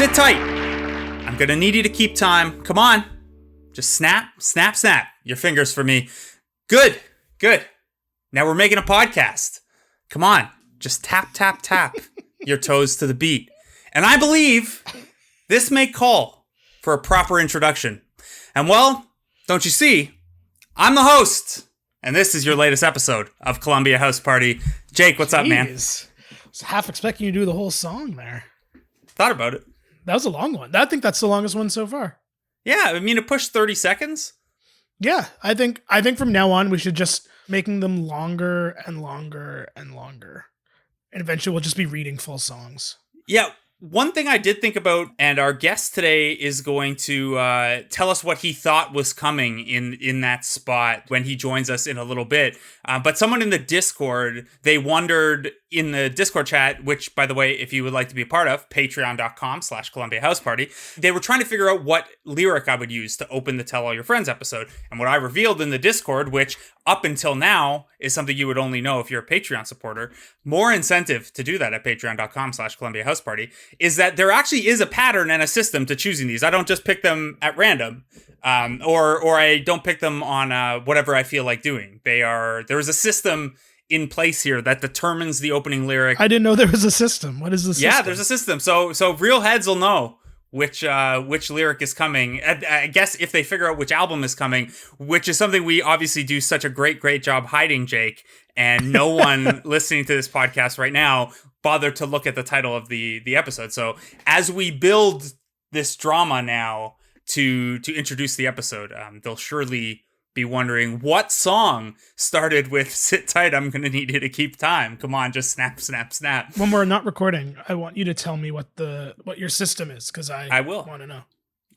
Sit tight. I'm gonna need you to keep time. Come on. Just snap, snap, snap your fingers for me. Good. Now we're making a podcast. Come on. Just tap, tap, tap your toes to the beat. And I believe this may call for a proper introduction. And well, don't you see, I'm the host. And this is your latest episode of Columbia House Party. Jake, what's up, man? I was half expecting you to do the whole song there. Thought about it. That was a long one. I think that's the longest one so far. Yeah, I mean, it pushed 30 seconds. Yeah, I think from now on we should just making them longer and longer and longer. And eventually we'll just be reading full songs. Yeah, one thing I did think about, and our guest today is going to tell us what he thought was coming in that spot when he joins us in a little bit. But someone in the Discord, they wondered in the Discord chat, which, by the way, if you would like to be a part of, patreon.com/Columbia House Party, they were trying to figure out what lyric I would use to open the Tell All Your Friends episode. And what I revealed in the Discord, which up until now is something you would only know if you're a Patreon supporter, more incentive to do that at patreon.com/Columbia House Party, is that there actually is a pattern and a system to choosing these. I don't just pick them at random, or I don't pick them on whatever I feel like doing. There is a system in place here that determines the opening lyric. I didn't know there was a system. What is the system? Yeah, there's a system. So real heads will know which lyric is coming. I guess if they figure out which album is coming, which is something we obviously do such a great job hiding, Jake, and no one listening to this podcast right now bothered to look at the title of the episode. So as we build this drama now to introduce the episode, they'll surely be wondering what song started with "Sit tight, I'm gonna need you to keep time." Come on, just snap, snap, snap. When we're not recording, I want you to tell me what your system is, because I will want to know.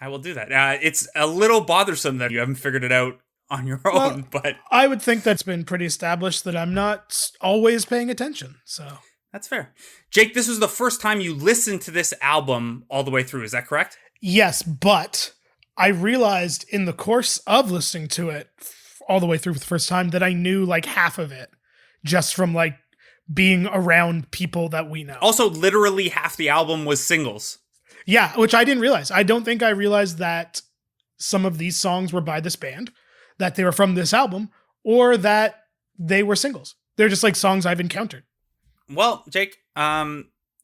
I will do that. It's a little bothersome that you haven't figured it out on your own, but I would think that's been pretty established that I'm not always paying attention. So that's fair. Jake, this was the first time you listened to this album all the way through. Is that correct? Yes, but I realized in the course of listening to it all the way through for the first time that I knew like half of it just from like being around people that we know. Also, literally half the album was singles. Yeah, which I didn't realize. I don't think I realized that some of these songs were by this band, that they were from this album, or that they were singles. They're just like songs I've encountered. Well, Jake,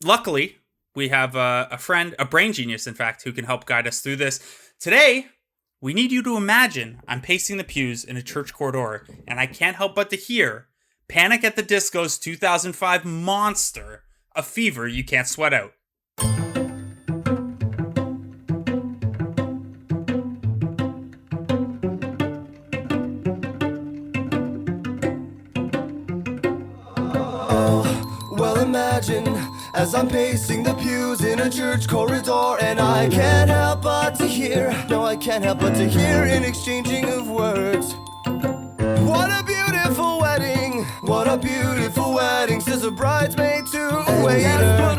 luckily we have a friend, a brain genius, in fact, who can help guide us through this. Today, we need you to imagine I'm pacing the pews in a church corridor, and I can't help but to hear Panic at the Disco's 2005 monster, A Fever You Can't Sweat Out. Imagine as I'm pacing the pews in a church corridor, and I can't help but to hear, no, I can't help but to hear an exchanging of words. What a beautiful wedding, says a bridesmaid to a waiter. Yes, but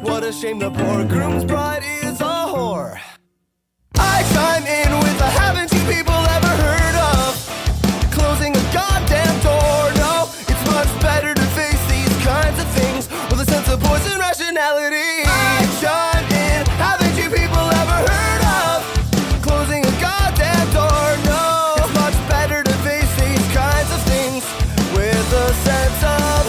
what a shame, the poor groom's bride is a whore. I chime in with a haven't you people ever heard of closing a goddamn door? No, it's much better to face these kinds of things with a sense of poison rationality. I chime in, haven't you people ever heard of closing a goddamn door? No, it's much better to face these kinds of things with a sense of poison rationality.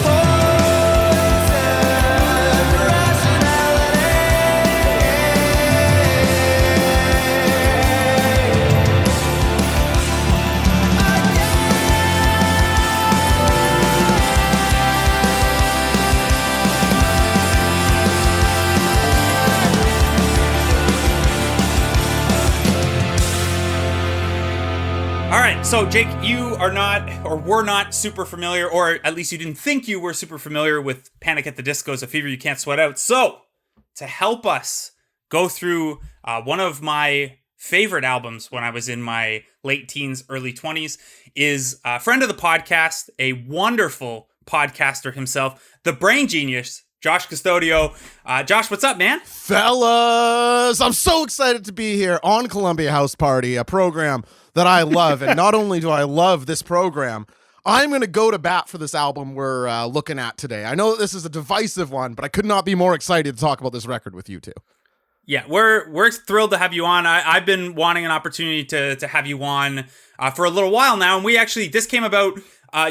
All right, so Jake, you are not, or were not super familiar, or at least you didn't think you were super familiar with Panic at the Disco's A Fever You Can't Sweat Out. So, to help us go through one of my favorite albums when I was in my late teens, early 20s, is a friend of the podcast, a wonderful podcaster himself, the brain genius, Josh Custodio. Josh, what's up, man? Fellas, I'm so excited to be here on Columbia House Party, a program that I love. And not only do I love this program, I'm going to go to bat for this album we're looking at today. I know that this is a divisive one, but I could not be more excited to talk about this record with you two. Yeah, we're thrilled to have you on. I've been wanting an opportunity to have you on for a little while now, and this came about.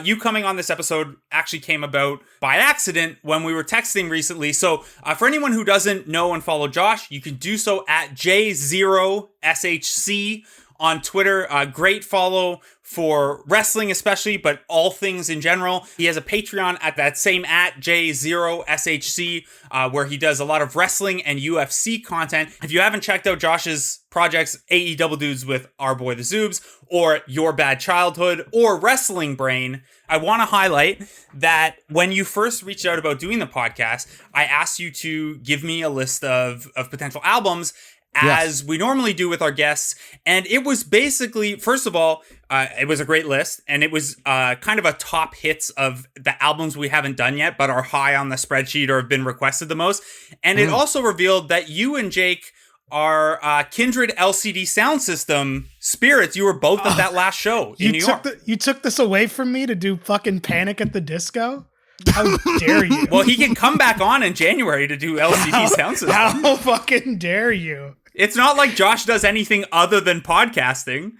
You coming on this episode actually came about by accident when we were texting recently. So for anyone who doesn't know and follow Josh, you can do so at J0SHC on Twitter. Great follow for wrestling especially, but all things in general. He has a Patreon at that same at J0SHC, where he does a lot of wrestling and UFC content. If you haven't checked out Josh's projects, AE Double Dudes with Our Boy the Zoobs, or Your Bad Childhood, or Wrestling Brain, I want to highlight that when you first reached out about doing the podcast, I asked you to give me a list of potential albums, as we normally do with our guests. And it was basically, first of all, it was a great list. And it was kind of a top hits of the albums we haven't done yet, but are high on the spreadsheet or have been requested the most. And it also revealed that you and Jake are kindred LCD sound system spirits. You were both at that last show in New York. You took this away from me to do fucking Panic at the Disco? How dare you? Well, he can come back on in January to do LCD sound system. How fucking dare you? It's not like Josh does anything other than podcasting.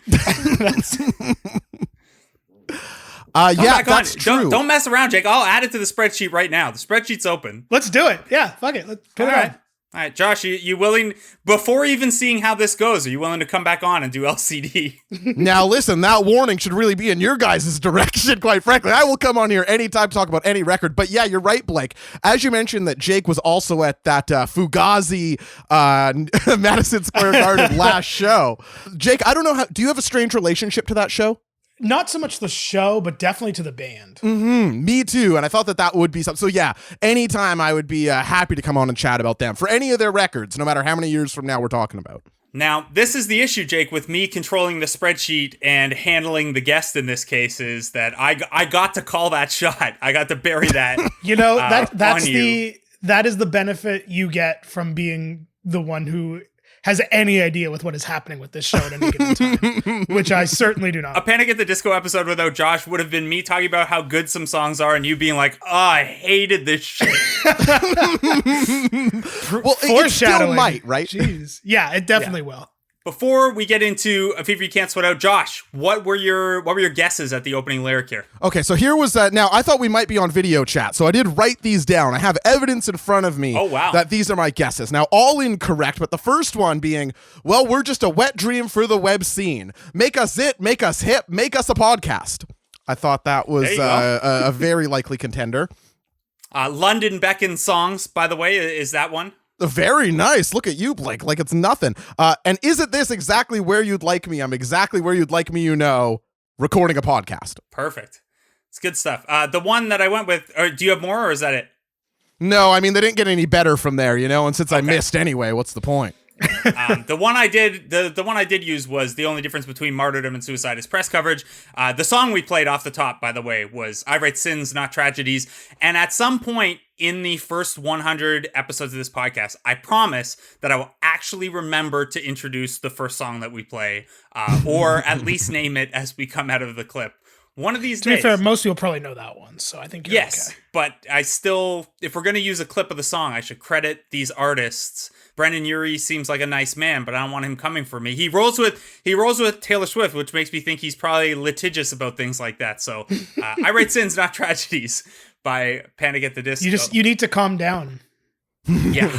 That's true. Don't mess around, Jake. I'll add it to the spreadsheet right now. The spreadsheet's open. Let's do it. Yeah, fuck it. Let's put it on. All right, Josh, you willing, before even seeing how this goes, are you willing to come back on and do LCD? Now, listen, that warning should really be in your guys' direction, quite frankly. I will come on here anytime to talk about any record. But yeah, you're right, Blake. As you mentioned that Jake was also at that Fugazi Madison Square Garden last show. Jake, I don't know, do you have a strange relationship to that show? Not so much the show, but definitely to the band. Mm-hmm. Me too. And I thought that would be something. So yeah, anytime I would be happy to come on and chat about them for any of their records, no matter how many years from now we're talking about. Now, this is the issue, Jake, with me controlling the spreadsheet and handling the guest in this case, is that I got to call that shot. I got to bury that. That is the benefit you get from being the one who has any idea with what is happening with this show at any given time, which I certainly do not. A Panic at the Disco episode without Josh would have been me talking about how good some songs are and you being like, oh, I hated this shit. Well, it still might, right? Jeez. Yeah, it definitely will. Before we get into A Fever You Can't Sweat Out, Josh, what were your guesses at the opening lyric here? Okay, so here was now I thought we might be on video chat, so I did write these down. I have evidence in front of me that these are my guesses. Now, all incorrect, but the first one being, well, we're just a wet dream for the web scene. Make us it, make us hip, make us a podcast. I thought that was a very likely contender. London Beckons songs, by the way, is that one? Very nice. Look at you, Blake, like it's nothing. And is it this exactly where you'd like me? I'm exactly where you'd like me, recording a podcast. Perfect. It's good stuff. The one that I went with, or do you have more, or is that it? No, I mean, they didn't get any better from there, and since I missed anyway, what's the point? The one I did use was The Only Difference Between Martyrdom and Suicide is Press Coverage. The song we played off the top, by the way, was I Write Sins, Not Tragedies. And at some point in the first 100 episodes of this podcast, I promise that I will actually remember to introduce the first song that we play, or at least name it as we come out of the clip. One of these days. To be fair, most people probably know that one, so I think you're okay. But I still, if we're going to use a clip of the song, I should credit these artists. Brendon Urie seems like a nice man, but I don't want him coming for me. He rolls with Taylor Swift, which makes me think he's probably litigious about things like that. So I Write Sins, Not Tragedies by Panic at the Disco. You need to calm down. Yeah.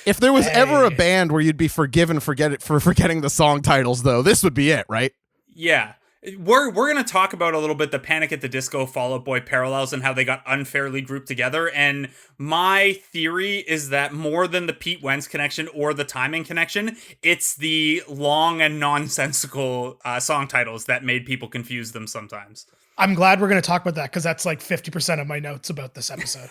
If there was ever a band where you'd be forgiven for forgetting the song titles, though, this would be it, right? Yeah. We're going to talk about a little bit the Panic at the Disco Fall Out Boy parallels and how they got unfairly grouped together. And my theory is that more than the Pete Wentz connection or the timing connection, it's the long and nonsensical song titles that made people confuse them sometimes. I'm glad we're going to talk about that because that's like 50% of my notes about this episode.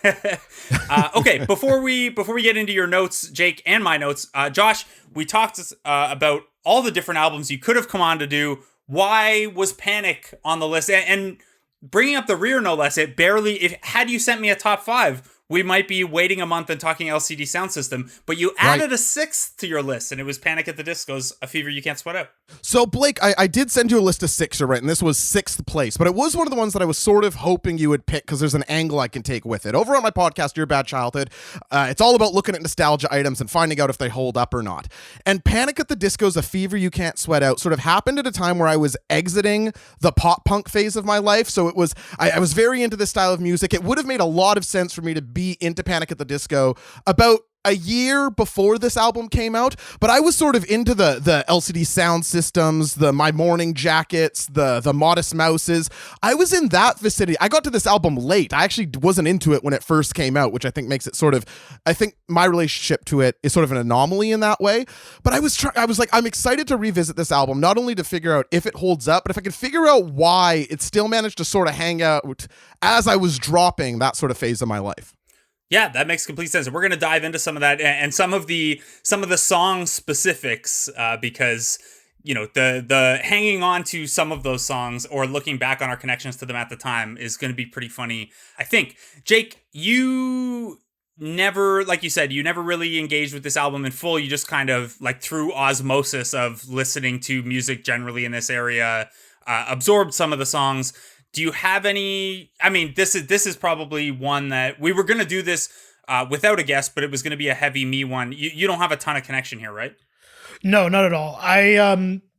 Okay, before we get into your notes, Jake, and my notes, Josh, we talked about all the different albums you could have come on to do. Why was Panic on the list? And bringing up the rear, no less, had you sent me a top 5, we might be waiting a month and talking LCD sound system, but you added a sixth to your list, and it was Panic at the Disco's A Fever You Can't Sweat Out. So, Blake, I did send you a list of 6, right? And this was 6th place, but it was one of the ones that I was sort of hoping you would pick because there's an angle I can take with it. Over on my podcast, Your Bad Childhood, it's all about looking at nostalgia items and finding out if they hold up or not. And Panic at the Disco's A Fever You Can't Sweat Out sort of happened at a time where I was exiting the pop punk phase of my life. So it was, I was very into this style of music. It would have made a lot of sense for me to be into Panic at the Disco about a year before this album came out, but I was sort of into the LCD sound systems, the My Morning Jackets, the Modest Mouses. I was in that vicinity. I got to this album late. I actually wasn't into it when it first came out, which I think makes it sort of, I think my relationship to it is sort of an anomaly in that way. But I was like, I'm excited to revisit this album, not only to figure out if it holds up, but if I can figure out why it still managed to sort of hang out as I was dropping that sort of phase of my life. Yeah, that makes complete sense. We're going to dive into some of that and some of the song specifics because, you know, the hanging on to some of those songs or looking back on our connections to them at the time is going to be pretty funny, I think. Jake, you never, like you said, you never really engaged with this album in full. You just kind of like through osmosis of listening to music generally in this area, absorbed some of the songs. Do you have any? I mean, this is probably one that we were going to do this without a guest, but it was going to be a heavy me one. You don't have a ton of connection here, right? No, not at all.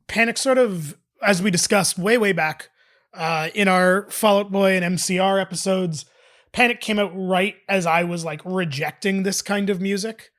Panic sort of, as we discussed way back in our Fall Out Boy and MCR episodes, Panic came out right as I was like rejecting this kind of music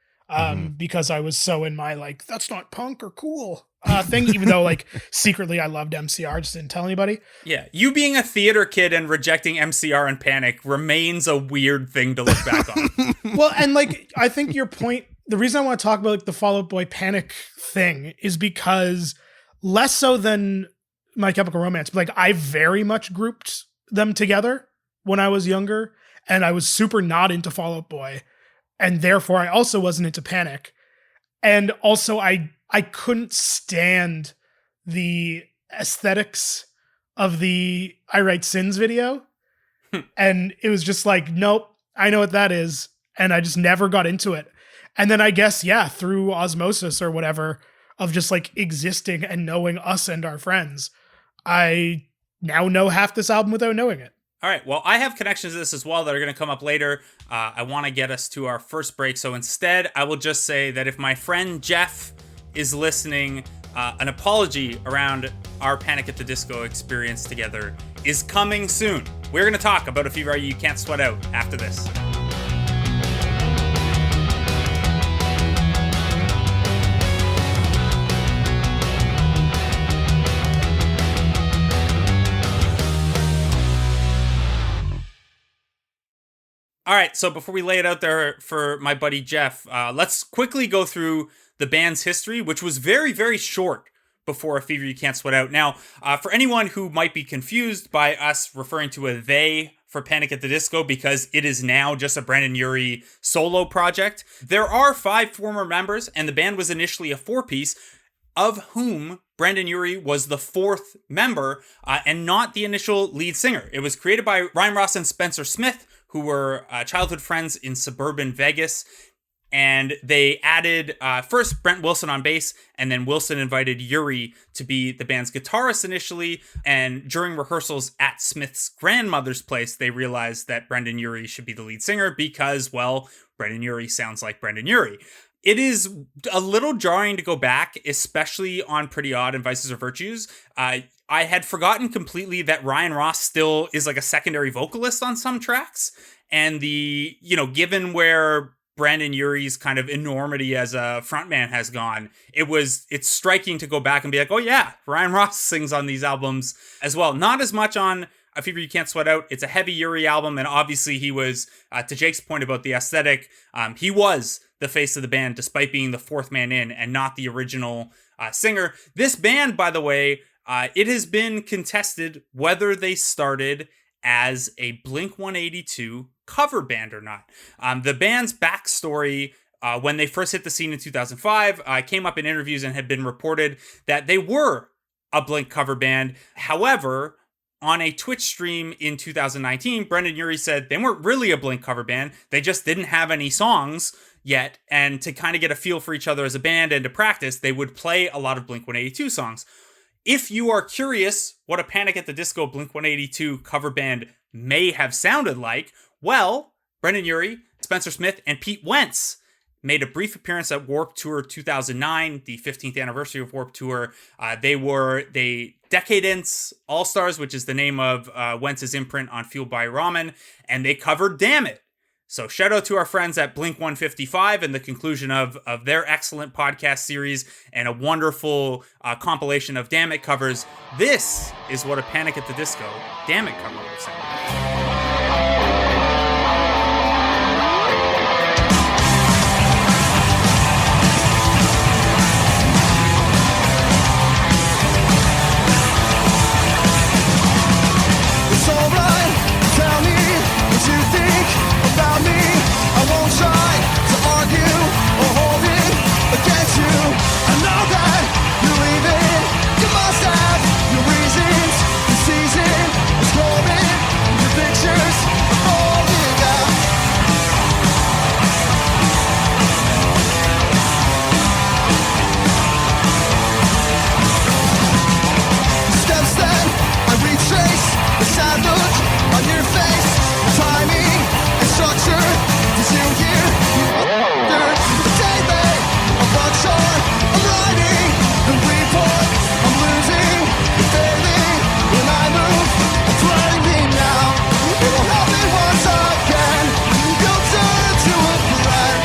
because I was so in my like, that's not punk or cool thing, even though like secretly I loved MCR, just didn't tell anybody. Yeah, you being a theater kid and rejecting MCR and Panic remains a weird thing to look back on. Well, and like I think your point, the reason I want to talk about like the Fall Out Boy Panic thing is because less so than My Chemical Romance, but like I very much grouped them together when I was younger, and I was super not into Fall Out Boy, and therefore I also wasn't into Panic, and also I couldn't stand the aesthetics of the I Write Sins video. And it was just like, nope, I know what that is. And I just never got into it. And then I guess, yeah, through osmosis or whatever of just like existing and knowing us and our friends, I now know half this album without knowing it. All right. Well, I have connections to this as well that are going to come up later. I want to get us to our first break. So instead, I will just say that if my friend Jeff is listening, an apology around our Panic at the Disco experience together is coming soon. We're going to talk about A Fever You Can't Sweat Out after this. All right, so before we lay it out there for my buddy Jeff, let's quickly go through the band's history, which was very, very short before A Fever You Can't Sweat Out. Now, for anyone who might be confused by us referring to a they for Panic at the Disco because it is now just a Brendon Urie solo project, there are 5 former members, and the band was initially a 4-piece, of whom Brendon Urie was the 4th member and not the initial lead singer. It was created by Ryan Ross and Spencer Smith, who were childhood friends in suburban Vegas. And they added first Brent Wilson on bass, and then Wilson invited Urie to be the band's guitarist initially. And during rehearsals at Smith's grandmother's place, they realized that Brendon Urie should be the lead singer because, well, Brendon Urie sounds like Brendon Urie. It is a little jarring to go back, especially on Pretty Odd and Vices or Virtues. I had forgotten completely that Ryan Ross still is like a secondary vocalist on some tracks. And given where Brendon Urie's kind of enormity as a frontman has gone, it's striking to go back and be like, oh yeah, Ryan Ross sings on these albums as well. Not as much on A Fever You Can't Sweat Out. It's a heavy Urie album, and obviously he was, to Jake's point about the aesthetic, he was the face of the band despite being the 4th man in and not the original singer. This band, by the way, it has been contested whether they started as a Blink-182 cover band or not. The band's backstory, when they first hit the scene in 2005, came up in interviews and had been reported that they were a Blink cover band. However, on a Twitch stream in 2019, Brendon Urie said they weren't really a Blink cover band. They just didn't have any songs yet. And to kind of get a feel for each other as a band and to practice, they would play a lot of Blink-182 songs. If you are curious what a Panic at the Disco Blink-182 cover band may have sounded like, well, Brendon Urie, Spencer Smith, and Pete Wentz made a brief appearance at Warped Tour 2009, the 15th anniversary of Warped Tour. They were the Decadence All-Stars, which is the name of Wentz's imprint on Fueled by Ramen, and they covered Damn It. So shout out to our friends at Blink-155 and the conclusion of their excellent podcast series and a wonderful compilation of Damn It covers. This is what a Panic at the Disco Damn It cover would sound like. I won't try to argue or hold it against you. I know that you leave it. You must have your reasons. The season is growing. Your pictures are falling out. Steps then I retrace the sad look on your face. The timing and structure. You hear the day late, I'm not sure, I'm writing the report, I'm losing, you're failing, when I move, I'm flaming now, it will happen once again, you'll turn to a friend,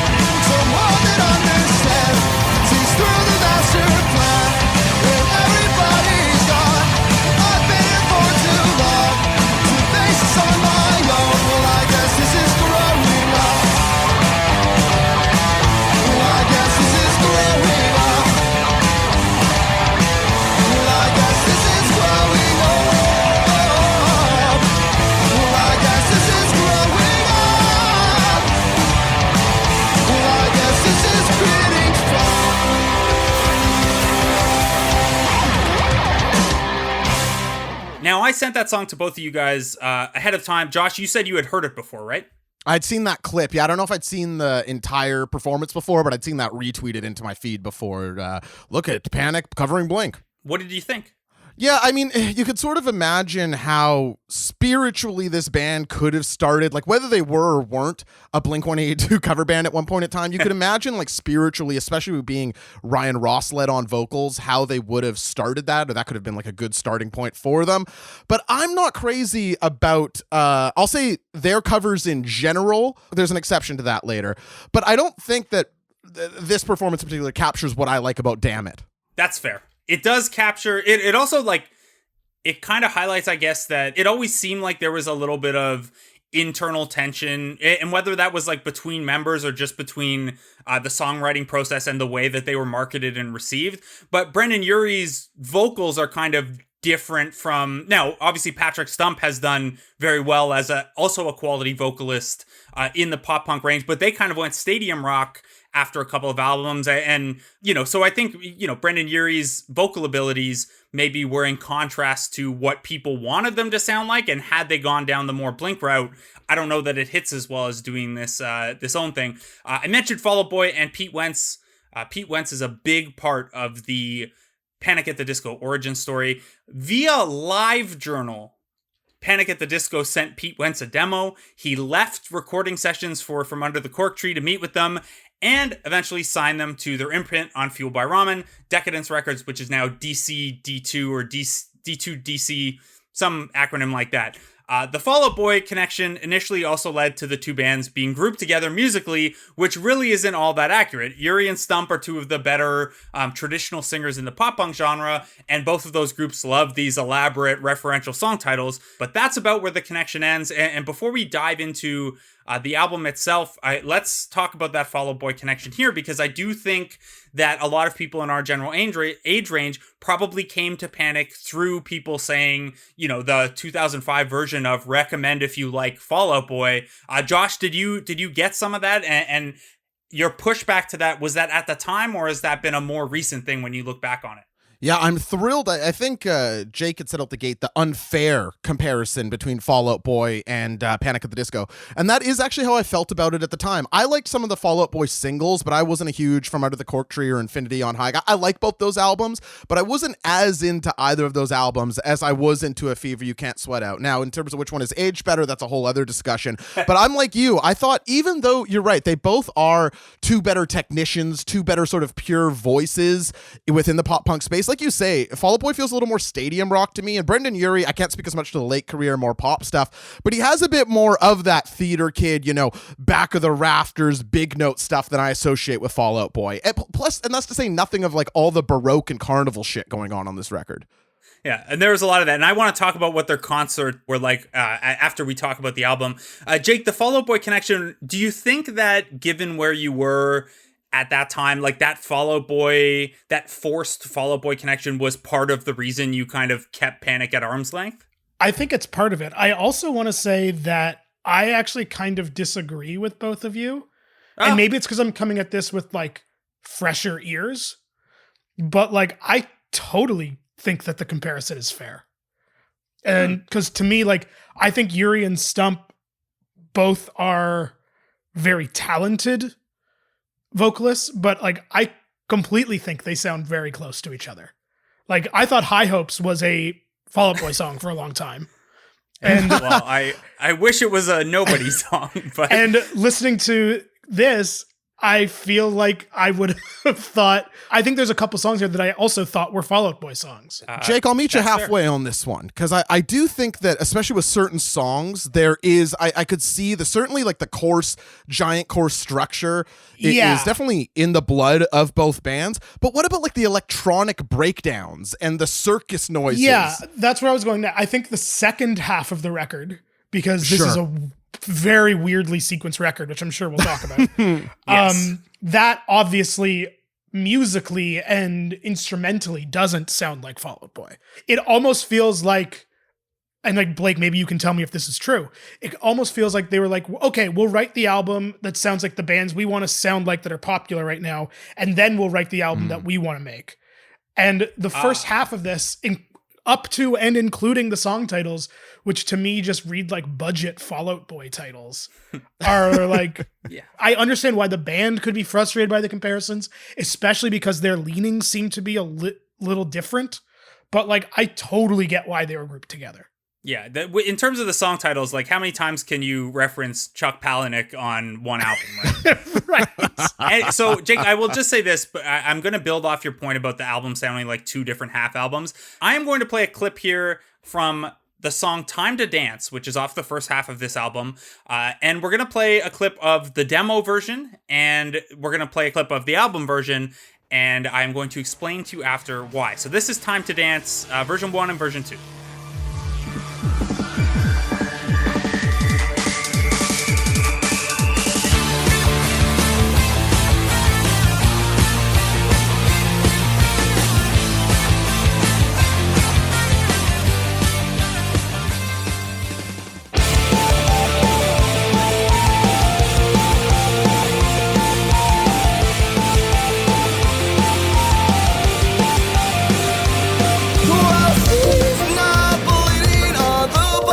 someone that understands, sees through the master plan, when everybody's gone, I've been here for too long, to face this on my own, well I guess this is growing up. Now, I sent that song to both of you guys ahead of time. Josh, you said you had heard it before, right? I'd seen that clip. Yeah, I don't know if I'd seen the entire performance before, but I'd seen that retweeted into my feed before. Look at Panic covering Blink. What did you think? Yeah, I mean, you could sort of imagine how spiritually this band could have started, like whether they were or weren't a Blink-182 cover band at one point in time. You could imagine, like, spiritually, especially with being Ryan Ross led on vocals, how they would have started that, or that could have been like a good starting point for them. But I'm not crazy about, I'll say their covers in general. There's an exception to that later. But I don't think that this performance in particular captures what I like about Damn It. That's fair. It does capture it. It also, like, it kind of highlights, I guess, that it always seemed like there was a little bit of internal tension, and whether that was like between members or just between the songwriting process and the way that they were marketed and received. But Brendon Urie's vocals are kind of different from, now obviously Patrick Stump has done very well as also a quality vocalist in the pop punk range, but they kind of went stadium rock after a couple of albums. And, you know, so I think, you know, Brendon Urie's vocal abilities maybe were in contrast to what people wanted them to sound like. And had they gone down the more Blink route, I don't know that it hits as well as doing this own thing. I mentioned Fall Out Boy and Pete Wentz. Pete Wentz is a big part of the Panic at the Disco origin story. Via LiveJournal, Panic at the Disco sent Pete Wentz a demo. He left recording sessions for From Under the Cork Tree to meet with them, and eventually signed them to their imprint on Fueled by Ramen, Decadence Records, which is now DC-D2 or D2DC, some acronym like that. The Fall Out Boy connection initially also led to the two bands being grouped together musically, which really isn't all that accurate. Urie and Stump are two of the better traditional singers in the pop punk genre, and both of those groups love these elaborate referential song titles, but that's about where the connection ends. And before we dive into the album itself, let's talk about that Fall Out Boy connection here, because I do think that a lot of people in our general age range probably came to Panic through people saying, you know, the 2005 version of recommend if you like Fall Out Boy. Josh, did you get some of that? And your pushback to that, was that at the time, or has that been a more recent thing when you look back on it? Yeah, I'm thrilled. I think Jake had set out the gate the unfair comparison between Fall Out Boy and Panic at the Disco. And that is actually how I felt about it at the time. I liked some of the Fall Out Boy singles, but I wasn't a huge From Under the Cork Tree or Infinity on High. I like both those albums, but I wasn't as into either of those albums as I was into A Fever You Can't Sweat Out. Now, in terms of which one is aged better, that's a whole other discussion. But I'm like you. I thought, even though you're right, they both are two better technicians, two better sort of pure voices within the pop punk space. Like you say, Fall Out Boy feels a little more stadium rock to me, and Brendon Urie, I can't speak as much to the late career, more pop stuff, but he has a bit more of that theater kid, back of the rafters, big note stuff that I associate with Fall Out Boy. And plus, and that's to say nothing of like all the Baroque and Carnival shit going on this record. Yeah, and there was a lot of that. And I want to talk about what their concerts were like after we talk about the album. Jake, the Fall Out Boy connection, do you think that given where you were at that time, like that forced Fall Out Boy connection was part of the reason you kind of kept Panic at arm's length? I think it's part of it. I also want to say that I actually kind of disagree with both of you. Oh. And maybe it's because I'm coming at this with like fresher ears, but like I totally think that the comparison is fair. And because to me, like, I think Urie and Stump both are very talented vocalists, but like I completely think they sound very close to each other. Like I thought High Hopes was a Fall Out Boy song for a long time. And well, I wish it was a Nobody song, but and listening to this, I feel like I would have thought, I think there's a couple songs here that I also thought were Fall Out Boy songs. Jake, I'll meet you halfway on this one, because I do think that, especially with certain songs, there is, I could see certainly like the giant chorus structure is definitely in the blood of both bands. But what about like the electronic breakdowns and the circus noises? Yeah, that's where I was going now. I think the second half of the record, because this is a very weirdly sequenced record, which I'm sure we'll talk about. Yes. That obviously musically and instrumentally doesn't sound like Fall Out Boy. It almost feels like, and like Blake, maybe you can tell me if this is true. It almost feels like they were like, okay, we'll write the album that sounds like the bands we want to sound like that are popular right now, and then we'll write the album that we want to make. And the first half of this, up to and including the song titles, which to me just read like budget Fall Out Boy titles, are like, I understand why the band could be frustrated by the comparisons, especially because their leanings seem to be a little different, but like I totally get why they were grouped together. Yeah, in terms of the song titles, like how many times can you reference Chuck Palahniuk on one album, right? Right. And so, Jake, I will just say this, but I'm going to build off your point about the album sounding like two different half albums. I am going to play a clip here from the song Time to Dance, which is off the first half of this album. And we're going to play a clip of the demo version, and we're going to play a clip of the album version, and I'm going to explain to you after why. So this is Time to Dance, version 1 and version 2. Not bleeding on the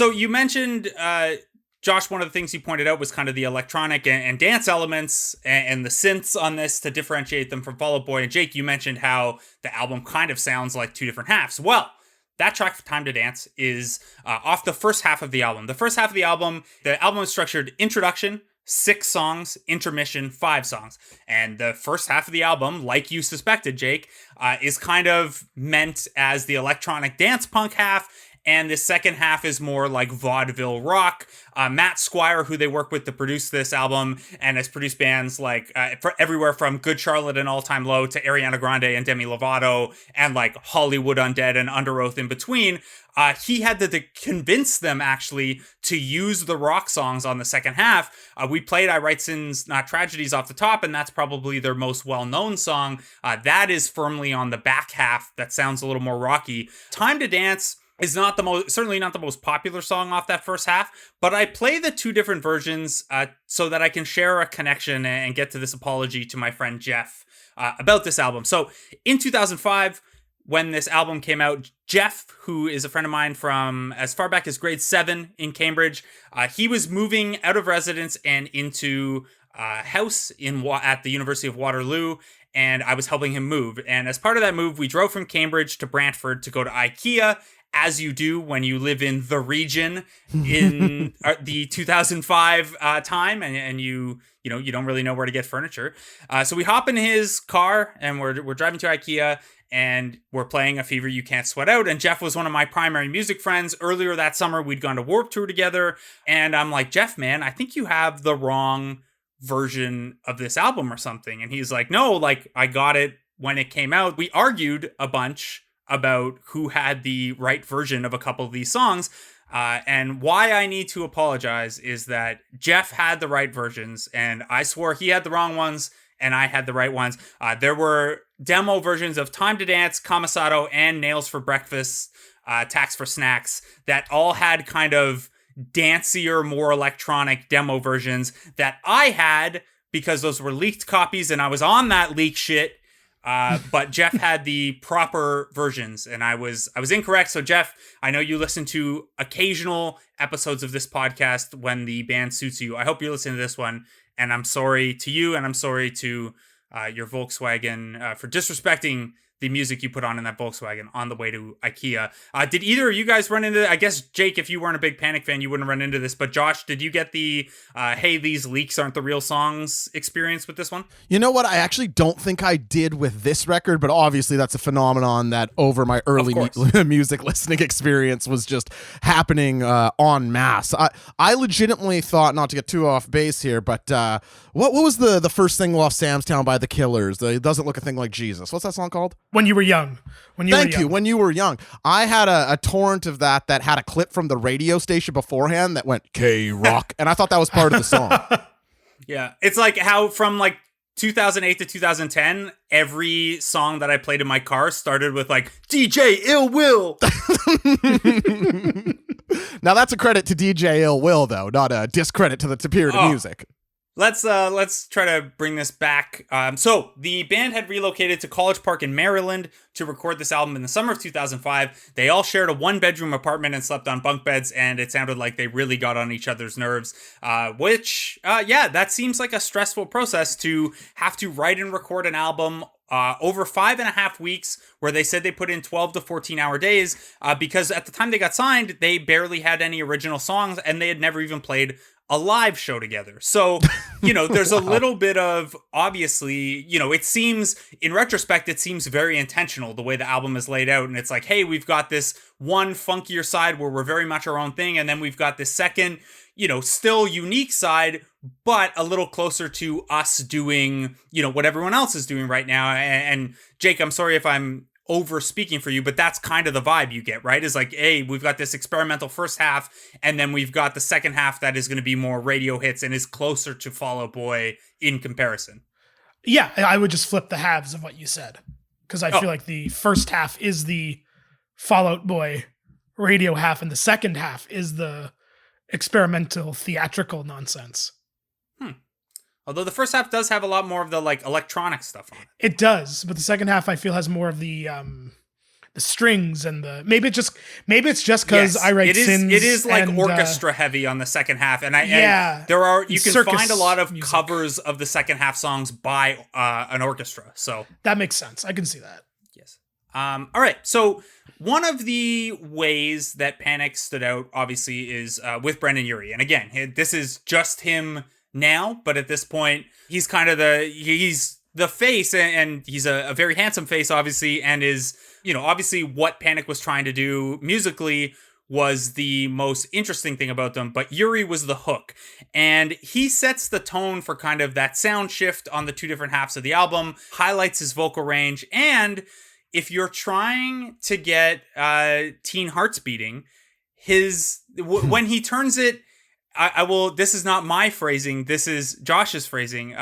So you mentioned, Josh, one of the things you pointed out was kind of the electronic and dance elements and the synths on this to differentiate them from Fall Out Boy. And Jake, you mentioned how the album kind of sounds like two different halves. Well, that track for Time to Dance is off the first half of the album. The first half of the album is structured introduction, 6 songs, intermission, 5 songs. And the first half of the album, like you suspected, Jake, is kind of meant as the electronic dance punk half. And the second half is more like vaudeville rock. Matt Squire, who they work with to produce this album and has produced bands like everywhere from Good Charlotte and All Time Low to Ariana Grande and Demi Lovato and like Hollywood Undead and Under Oath in between. He had to convince them actually to use the rock songs on the second half. We played I Write Sins Not Tragedies off the top, and that's probably their most well-known song. That is firmly on the back half. That sounds a little more rocky. Time to Dance is certainly not the most popular song off that first half, but I play the 2 different versions so that I can share a connection and get to this apology to my friend Jeff about this album. So in 2005, when this album came out, Jeff, who is a friend of mine from as far back as grade 7 in Cambridge, he was moving out of residence and into a house at the University of Waterloo, and I was helping him move. And as part of that move, we drove from Cambridge to Brantford to go to IKEA, as you do when you live in the region in the 2005 time, and you don't really know where to get furniture. So we hop in his car and we're driving to IKEA and we're playing A Fever You Can't Sweat Out. And Jeff was one of my primary music friends. Earlier that summer, we'd gone to Warped Tour together. And I'm like, Jeff, man, I think you have the wrong version of this album or something. And he's like, no, like I got it when it came out. We argued a bunch about who had the right version of a couple of these songs. And why I need to apologize is that Jeff had the right versions, and I swore he had the wrong ones, and I had the right ones. There were demo versions of Time to Dance, Kamasato, and Nails for Breakfast, Tax for Snacks, that all had kind of dancier, more electronic demo versions that I had because those were leaked copies, and I was on that leak shit. But Jeff had the proper versions, and I was incorrect. So Jeff, I know you listen to occasional episodes of this podcast when the band suits you. I hope you listen to this one, and I'm sorry to you, and I'm sorry to your Volkswagen for disrespecting the music you put on in that Volkswagen on the way to IKEA. Did either of you guys run into, I guess, Jake, if you weren't a big Panic fan, you wouldn't run into this, but Josh, did you get the, hey, these leaks aren't the real songs experience with this one? You know what? I actually don't think I did with this record, but obviously that's a phenomenon that over my early music listening experience was just happening en masse. I legitimately thought, not to get too off base here, but what was the first single off Sam's Town by The Killers? It Doesn't Look a Thing Like Jesus. What's that song called? When You Were Young. When You Were Young. I had a torrent of that had a clip from the radio station beforehand that went K-Rock, and I thought that was part of the song. Yeah. It's like how from like 2008 to 2010, every song that I played in my car started with like DJ Ill Will. Now that's a credit to DJ Ill Will, though, not a discredit to the spirit of music. Let's try to bring this back. So the band had relocated to College Park in Maryland to record this album in the summer of 2005. They all shared a 1-bedroom apartment and slept on bunk beds, and it sounded like they really got on each other's nerves, that seems like a stressful process to have to write and record an album over 5.5 weeks, where they said they put in 12 to 14-hour days, because at the time they got signed, they barely had any original songs, and they had never even played a live show together. So, there's a little bit of, obviously, it seems, in retrospect, it seems very intentional the way the album is laid out. And it's like, hey, we've got this one funkier side where we're very much our own thing. And then we've got this second, still unique side, but a little closer to us doing, what everyone else is doing right now. And Jake, I'm sorry if I'm over speaking for you, but that's kind of the vibe you get, right? Is like, hey, we've got this experimental first half, and then we've got the second half that is going to be more radio hits and is closer to Fall Out Boy in comparison. Yeah, I would just flip the halves of what you said, because I feel like the first half is the Fall Out Boy radio half, and the second half is the experimental theatrical nonsense. Although the first half does have a lot more of the like electronic stuff on it. It does, but the second half I feel has more of the the strings and the maybe it's just because I write sins. It is like and, orchestra heavy on the second half, and yeah, you can find a lot of music. Covers of the second half songs by an orchestra, so that makes sense. I can see that. Yes. All right, so one of the ways that Panic stood out, obviously, is with Brendon Urie, and again, this is just him now, but at this point, he's kind of he's the face, and he's a very handsome face, obviously, and is, obviously what Panic was trying to do musically was the most interesting thing about them, but Urie was the hook. And he sets the tone for kind of that sound shift on the two different halves of the album, highlights his vocal range, and if you're trying to get teen hearts beating, when he turns it, I will, this is not my phrasing, this is Josh's phrasing,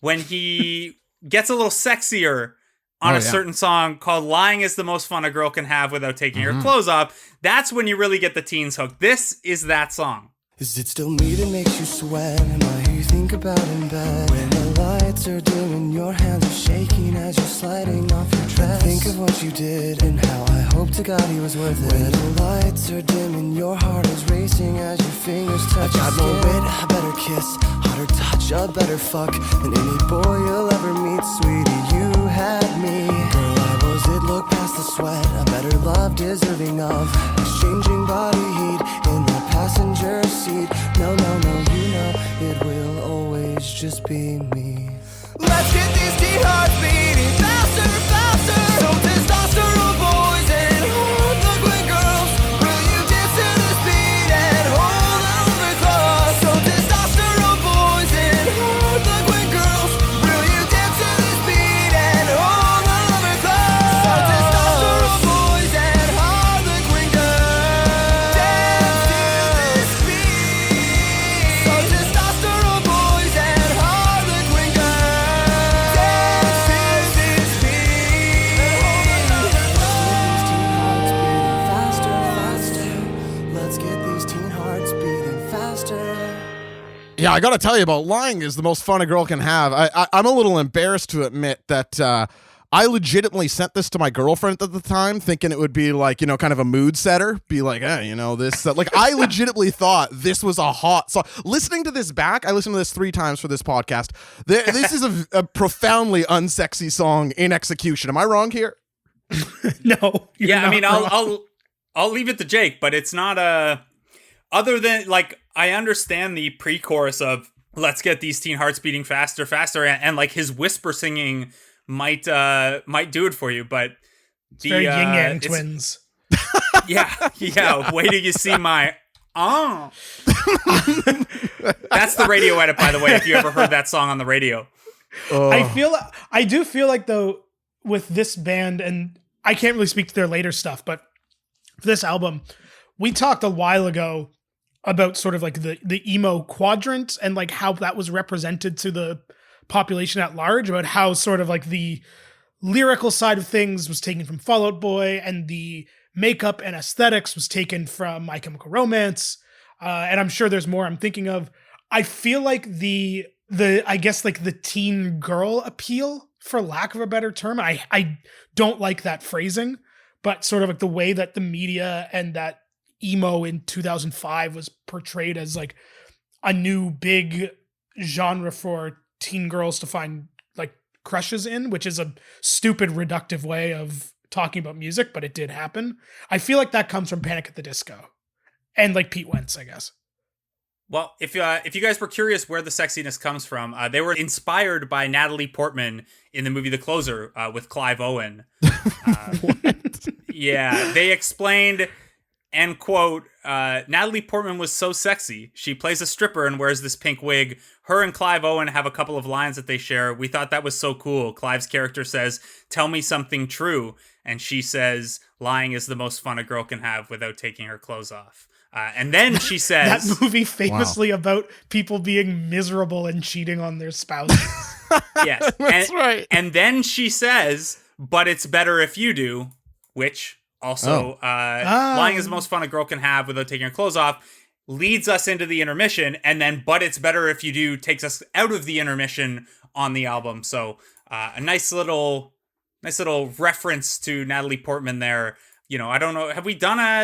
when he gets a little sexier on a certain song called Lying is the Most Fun a Girl Can Have Without Taking Her Clothes Off, that's when you really get the teens hooked. This is that song. Is it still me that makes you sweat? Am I who you think about in bed? When the lights are dim and your hands are shaking as you're sliding off your dress, think of what you did and how I hope to God he was worth it. When the lights are dim and your heart is racing as your fingers touch your skin. I got more wit, a better kiss, hotter touch, a better fuck than any boy you'll ever meet, sweetie, you had me. Girl, I was it, look past the sweat, a better love deserving of exchanging body heat in the passenger seat. No, you know it will always just be me. Let's get these teen hearts beating faster, faster. So testosterone boys and hard-looking girls, will you dance to this beat and hold on the close? So testosterone boys and hard-looking girls, will you dance to this beat and hold on the close? So testosterone boys and hard-looking girls, dance to this beat. So testosterone boys and hard-looking girls, dance to this beat. Let's get these teen hearts beating faster. Yeah, I got to tell you about Lying is the Most Fun a Girl Can Have. I'm a little embarrassed to admit that I legitimately sent this to my girlfriend at the time, thinking it would be like, kind of a mood setter. Be like, hey, this. Like, I legitimately thought this was a hot song. Listening to this back, I listened to this 3 times for this podcast. This is a profoundly unsexy song in execution. Am I wrong here? No. Yeah, I mean, I'll leave it to Jake, but it's not other than, like, I understand the pre-chorus of let's get these teen hearts beating faster, faster, and like his whisper singing might do it for you, but it's very yin yang twins. Yeah. Wait till you see my That's the radio edit, by the way, if you ever heard that song on the radio. I do feel like, though, with this band, and I can't really speak to their later stuff, but for this album, we talked a while ago about sort of like the emo quadrant and like how that was represented to the population at large, about how sort of like the lyrical side of things was taken from Fall Out Boy and the makeup and aesthetics was taken from My Chemical Romance. And I'm sure there's more I'm thinking of. I feel like the I guess like the teen girl appeal, for lack of a better term, I don't like that phrasing, but sort of like the way that the media and that emo in 2005 was portrayed as like a new big genre for teen girls to find like crushes in, which is a stupid reductive way of talking about music, but it did happen. I feel like that comes from Panic at the Disco and like Pete Wentz, I guess. Well, if you guys were curious where the sexiness comes from, they were inspired by Natalie Portman in the movie The Closer with Clive Owen. Yeah, they explained, and quote, Natalie Portman was so sexy. She plays a stripper and wears this pink wig. Her and Clive Owen have a couple of lines that they share. We thought that was so cool. Clive's character says, "Tell me something true." And she says, "Lying is the most fun a girl can have without taking her clothes off." And then she says... that movie famously about people being miserable and cheating on their spouses. Yes. That's right. And then she says, "But it's better if you do," which also, lying is the most fun a girl can have without taking her clothes off, leads us into the intermission, and then "But it's better if you do" takes us out of the intermission on the album. So a nice little Nice little reference to Natalie Portman there. I don't know.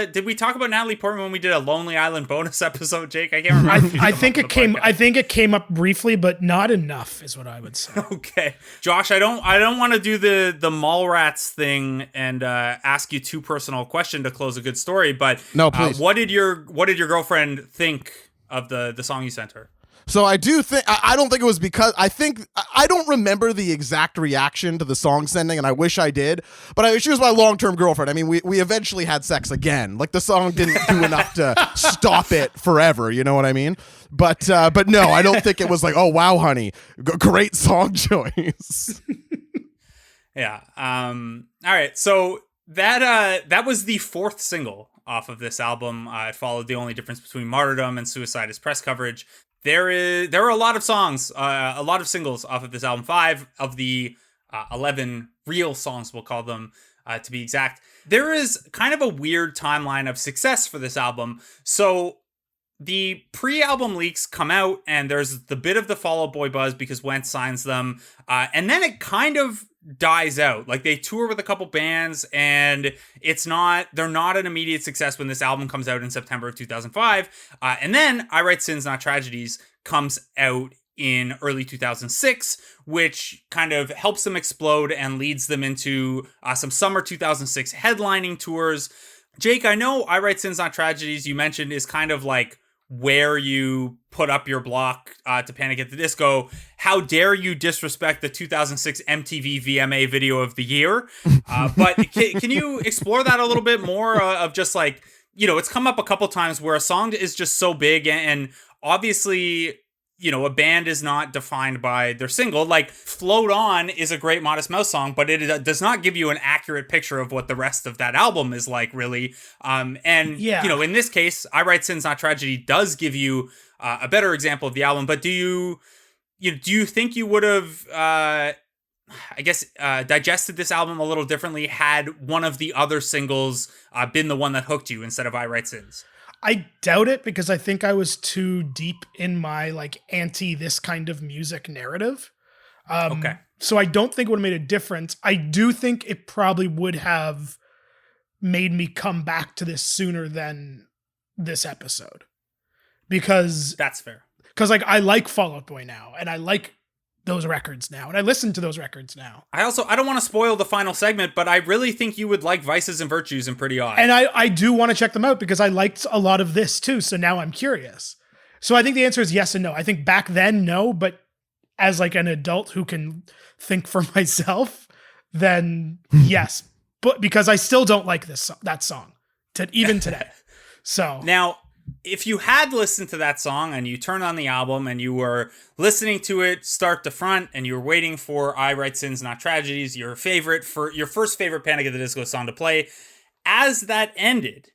Did we talk about Natalie Portman when we did a Lonely Island bonus episode, Jake? I can't remember. I think it came up briefly, but not enough is what I would say. Okay. Josh, I don't want to do the Mallrats thing and ask you too personal a question to close a good story, but no, please. What did your girlfriend think of the song you sent her? So I do think, I don't think it was because, I don't remember the exact reaction to the song sending, and I wish I did, but she was my long-term girlfriend. I mean, we eventually had sex again. Like, the song didn't do enough to stop it forever, you know what I mean? But no, I don't think it was like, oh, wow, honey, great song choice. Yeah. All right, so that was the fourth single off of this album. It followed The Only Difference Between Martyrdom and Suicide as press coverage. There are a lot of songs, a lot of singles off of this album. 5 of the 11 real songs, we'll call them, to be exact. There is kind of a weird timeline of success for this album. So the pre-album leaks come out, and there's the bit of the Fall Out Boy buzz because Wentz signs them, and then it kind of dies out. Like, they tour with a couple bands, and they're not an immediate success when this album comes out in September of 2005. And then I Write Sins Not Tragedies comes out in early 2006, which kind of helps them explode and leads them into some summer 2006 headlining tours. Jake, I know I Write Sins Not Tragedies, you mentioned, is kind of like where you put up your block to Panic at the Disco. How dare you disrespect the 2006 MTV VMA Video of the Year? But can you explore that a little bit more of just like, it's come up a couple times where a song is just so big, and obviously, a band is not defined by their single. Like, Float On is a great Modest Mouse song, but it does not give you an accurate picture of what the rest of that album is like, really. In this case, I Write Sins Not Tragedy does give you a better example of the album. But do you think you would have, digested this album a little differently had one of the other singles been the one that hooked you instead of I Write Sins? I doubt it, because I think I was too deep in my anti this kind of music narrative. Okay. So I don't think it would have made a difference. I do think it probably would have made me come back to this sooner than this episode, because that's fair. Because I like Fall Out Boy now, and I like those records now, and I listen to those records now. I don't want to spoil the final segment, but I really think you would like Vices and Virtues and Pretty Odd. And I do want to check them out, because I liked a lot of this too, so now I'm curious. So I think the answer is yes and no. I think back then, no, but as an adult who can think for myself, then yes. But because I still don't like that song even today. So now, if you had listened to that song and you turned on the album and you were listening to it start to front and you were waiting for I Write Sins Not Tragedies, your first favorite Panic at the Disco song to play, as that ended,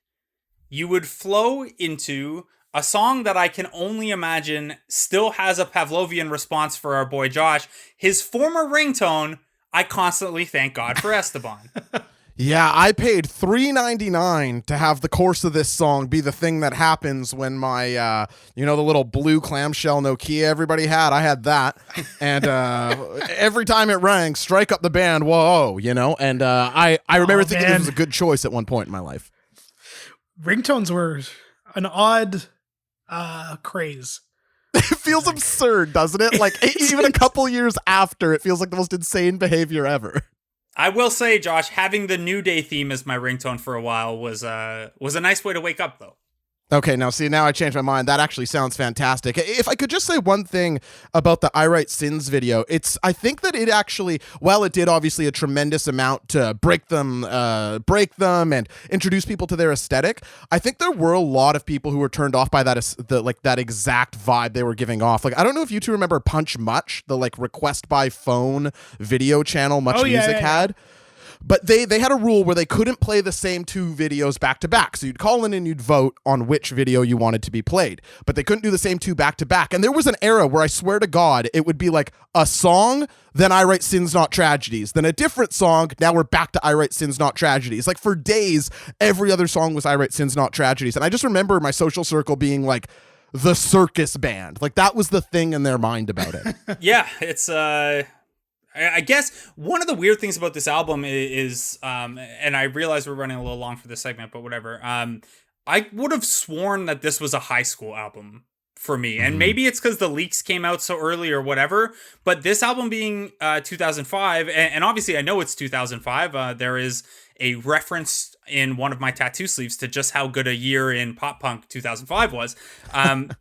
you would flow into a song that I can only imagine still has a Pavlovian response for our boy Josh. His former ringtone, I Constantly Thank God for Esteban. Yeah, I paid $3.99 to have the course of this song be the thing that happens when my, the little blue clamshell Nokia everybody had. I had that, and every time it rang, strike up the band, whoa, And I remember thinking this was a good choice at one point in my life. Ringtones were an odd craze. It feels absurd, doesn't it? Even a couple years after, it feels like the most insane behavior ever. I will say, Josh, having the New Day theme as my ringtone for a while was a nice way to wake up, though. Okay, now I changed my mind. That actually sounds fantastic. If I could just say one thing about the I Write Sins video, I think that it actually, while it did obviously a tremendous amount to break them and introduce people to their aesthetic, I think there were a lot of people who were turned off by that exact vibe they were giving off. I don't know if you two remember Punch Much, the request by phone video channel Much Music had. But they had a rule where they couldn't play the same two videos back to back. So you'd call in and you'd vote on which video you wanted to be played. But they couldn't do the same two back to back. And there was an era where I swear to God, it would be a song, then I Write Sins Not Tragedies. Then a different song, now we're back to I Write Sins Not Tragedies. For days, every other song was I Write Sins Not Tragedies. And I just remember my social circle being the circus band. That was the thing in their mind about it. Yeah, it's I guess one of the weird things about this album is and I realize we're running a little long for this segment, but whatever. I would have sworn that this was a high school album for me. And maybe it's because the leaks came out so early or whatever. But this album being 2005, and obviously I know it's 2005. There is a reference in one of my tattoo sleeves to just how good a year in pop punk 2005 was.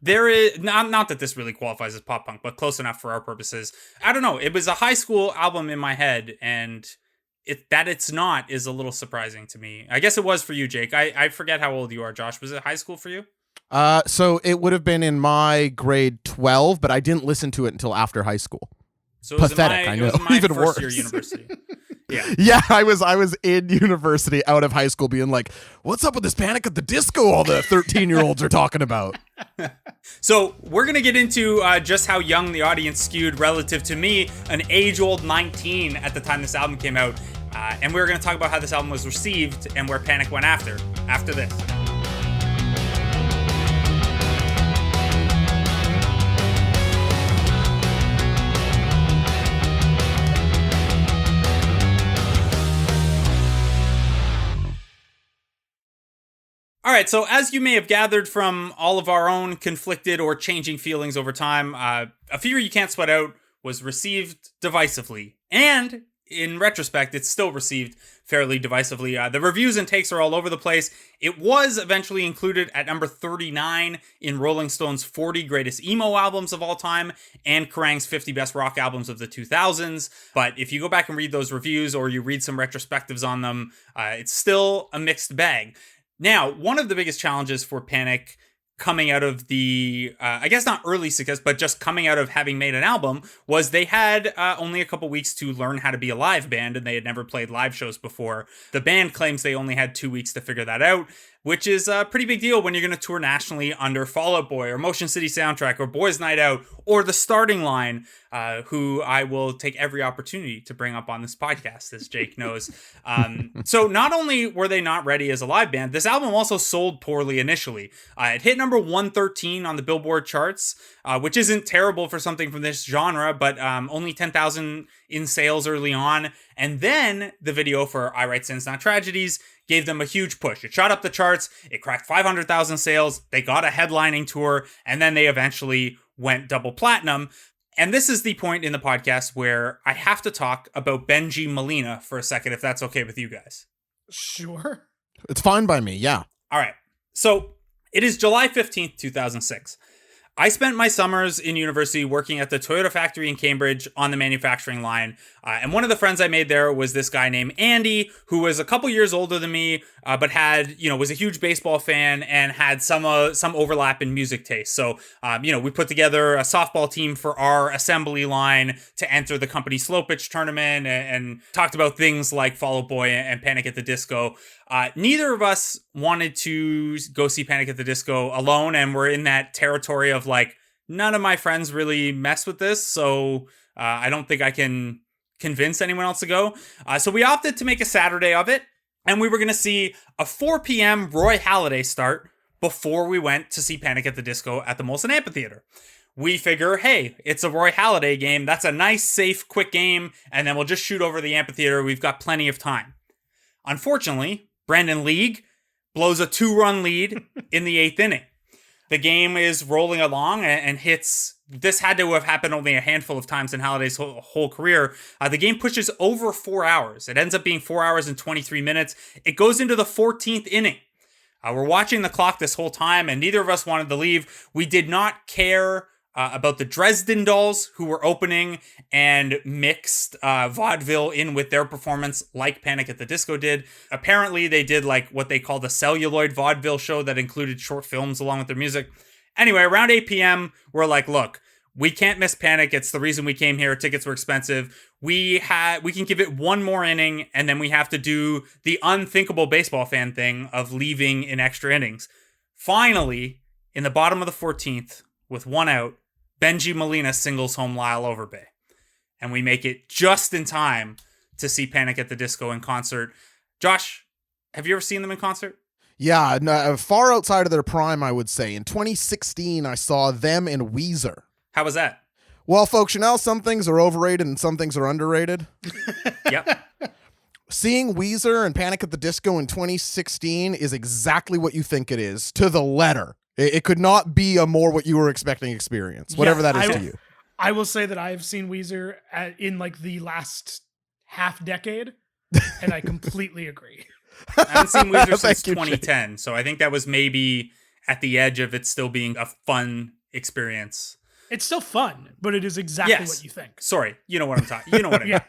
There is not that this really qualifies as pop punk, but close enough for our purposes. I don't know. It was a high school album in my head, and that it's not is a little surprising to me. I guess it was for you, Jake. I forget how old you are, Josh. Was it high school for you? So it would have been in my grade 12, but I didn't listen to it until after high school. So it was pathetic. I know. It was my even first worse. Year university. Yeah. Yeah, I was in university out of high school being like, what's up with this Panic at the Disco all the 13-year-olds are talking about? So we're going to get into just how young the audience skewed relative to me, an age-old 19 at the time this album came out. And we're going to talk about how this album was received and where Panic went after this. All right, so as you may have gathered from all of our own conflicted or changing feelings over time, A Fear You Can't Sweat Out was received divisively. And in retrospect, it's still received fairly divisively. The reviews and takes are all over the place. It was eventually included at number 39 in Rolling Stone's 40 Greatest Emo Albums of All Time and Kerrang's 50 Best Rock Albums of the 2000s. But if you go back and read those reviews or you read some retrospectives on them, it's still a mixed bag. Now, one of the biggest challenges for Panic coming out of the, I guess not early success, but just coming out of having made an album, was they had only a couple weeks to learn how to be a live band, and they had never played live shows before. The band claims they only had 2 weeks to figure that out, which is a pretty big deal when you're going to tour nationally under Fall Out Boy or Motion City Soundtrack or Boys Night Out or The Starting Line, who I will take every opportunity to bring up on this podcast, as Jake knows. So not only were they not ready as a live band, this album also sold poorly initially. It hit number 113 on the Billboard charts, which isn't terrible for something from this genre, but only 10,000 in sales early on. And then the video for I Write Sins Not Tragedies gave them a huge push. It shot up the charts, it cracked 500,000 sales, they got a headlining tour, and then they eventually went double platinum. And this is the point in the podcast where I have to talk about Benji Molina for a second, if that's okay with you guys. Sure. It's fine by me, yeah. All right. So it is July 15th, 2006. I spent my summers in university working at the Toyota factory in Cambridge on the manufacturing line. And one of the friends I made there was this guy named Andy, who was a couple years older than me, but was a huge baseball fan and had some overlap in music taste. So, we put together a softball team for our assembly line to enter the company slow pitch tournament and talked about things like Fall Out Boy and Panic at the Disco. Neither of us wanted to go see Panic at the Disco alone, and we're in that territory of like, none of my friends really mess with this, so I don't think I can convince anyone else to go. So we opted to make a Saturday of it, and we were going to see a 4 p.m. Roy Halladay start before we went to see Panic at the Disco at the Molson Amphitheater. We figure, hey, it's a Roy Halladay game. That's a nice, safe, quick game, and then we'll just shoot over the amphitheater. We've got plenty of time. Unfortunately, Brandon League blows a 2-run lead in the 8th inning. The game is rolling along and hits. This had to have happened only a handful of times in Halladay's whole career. The game pushes over 4 hours. It ends up being 4 hours and 23 minutes. It goes into the 14th inning. We're watching the clock this whole time, and neither of us wanted to leave. We did not care about the Dresden Dolls, who were opening and mixed vaudeville in with their performance like Panic at the Disco did. Apparently, they did like what they called a celluloid vaudeville show that included short films along with their music. Anyway, around 8 p.m., we're like, look, we can't miss Panic. It's the reason we came here. Tickets were expensive. We can give it one more inning, and then we have to do the unthinkable baseball fan thing of leaving in extra innings. Finally, in the bottom of the 14th, with one out, Benji Molina singles home Lyle Overbay. And we make it just in time to see Panic at the Disco in concert. Josh, have you ever seen them in concert? Yeah, no, far outside of their prime, I would say. In 2016, I saw them and Weezer. How was that? Well, folks, you know, some things are overrated and some things are underrated. Yep. Seeing Weezer and Panic at the Disco in 2016 is exactly what you think it is, to the letter. It could not be a more what you were expecting experience, whatever that is to you. I will say that I have seen Weezer in like the last half decade, and I completely agree. I haven't seen Weezer since 2010, so I think that was maybe at the edge of it still being a fun experience. It's still fun, but it is exactly what you think. Sorry, you know what I'm talking. You know what I mean.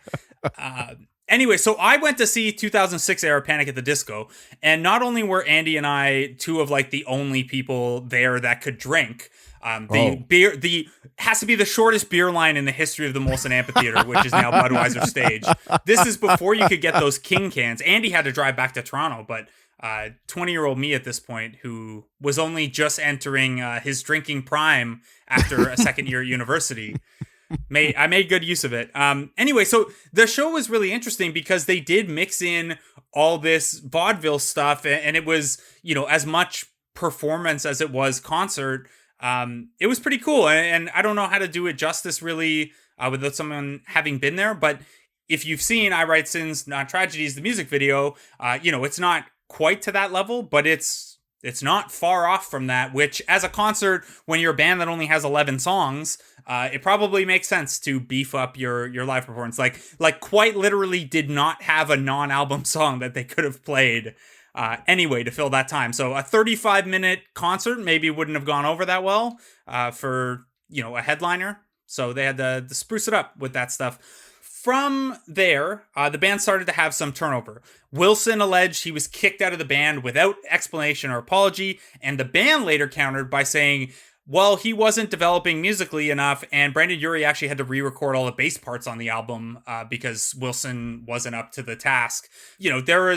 Yeah. Anyway, so I went to see 2006 era Panic at the Disco, and not only were Andy and I two of like the only people there that could drink. The has to be the shortest beer line in the history of the Molson Amphitheater, which is now Budweiser Stage. This is before you could get those King cans. Andy had to drive back to Toronto, but 20-year-old me at this point, who was only just entering his drinking prime after a second year at university, I made good use of it. Anyway, so the show was really interesting because they did mix in all this vaudeville stuff, and it was, you know, as much performance as it was concert. It was pretty cool, and I don't know how to do it justice really without someone having been there, but if you've seen I Write Sins, Not Tragedies, the music video, you know, it's not quite to that level, but it's not far off from that, which as a concert, when you're a band that only has 11 songs, it probably makes sense to beef up your live performance. Like quite literally did not have a non-album song that they could have played anyway to fill that time. So a 35-minute concert maybe wouldn't have gone over that well for, you know, a headliner. So they had to spruce it up with that stuff. From there, the band started to have some turnover. Wilson alleged he was kicked out of the band without explanation or apology, and the band later countered by saying, well, he wasn't developing musically enough, and Brendon Urie actually had to re-record all the bass parts on the album because Wilson wasn't up to the task. You know, there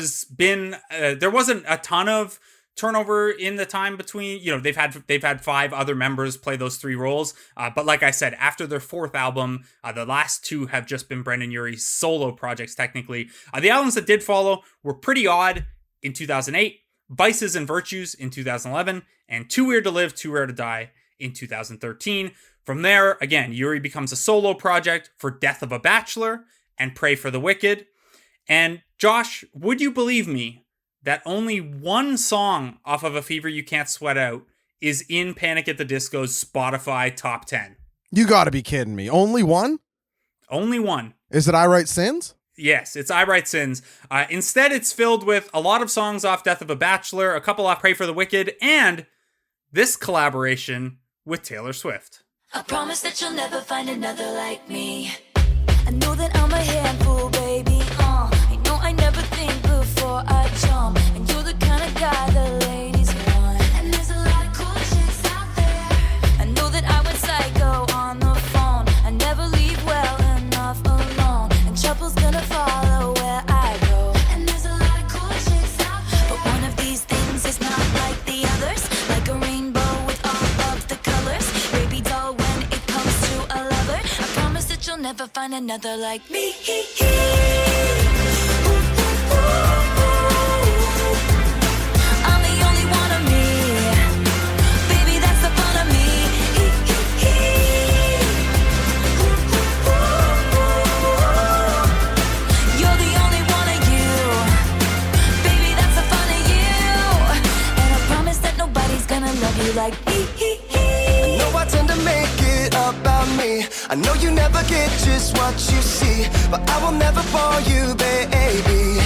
wasn't a ton of turnover in the time between, you know, they've had 5 other members play those 3 roles. But like I said, after their 4th album, the last 2 have just been Brendon Urie's solo projects, technically. The albums that did follow were Pretty Odd in 2008, Vices and Virtues in 2011, and Too Weird to Live, Too Rare to Die in 2013. From there, again, Urie becomes a solo project for Death of a Bachelor and Pray for the Wicked. And Josh, would you believe me that only one song off of A Fever You Can't Sweat Out is in Panic at the Disco's Spotify top 10? You gotta be kidding me. Only one? Only one. Is it I Write Sins? Yes, it's I Write Sins. Instead, it's filled with a lot of songs off Death of a Bachelor, a couple off Pray for the Wicked, and this collaboration with Taylor Swift. I promise that you'll never find another like me. I know that I'm a handful, baby. I know I never think before I jump, and you're the kind of guy the ladies want. And there's a lot of cool chicks out there. I know that I went psycho on the phone. I never leave well enough alone, and trouble's gonna follow where I go. And there's a lot of cool chicks out there, but one of these things is not like the others. Like a rainbow with all of the colors, baby doll when it comes to a lover. I promise that you'll never find another like me. I'm the only one of me, baby, that's the fun of me. You're the only one of you, baby, that's the fun of you. And I promise that nobody's gonna love you like me. I know I tend to make it about me. I know you never get just what you see, but I will never bore you, baby.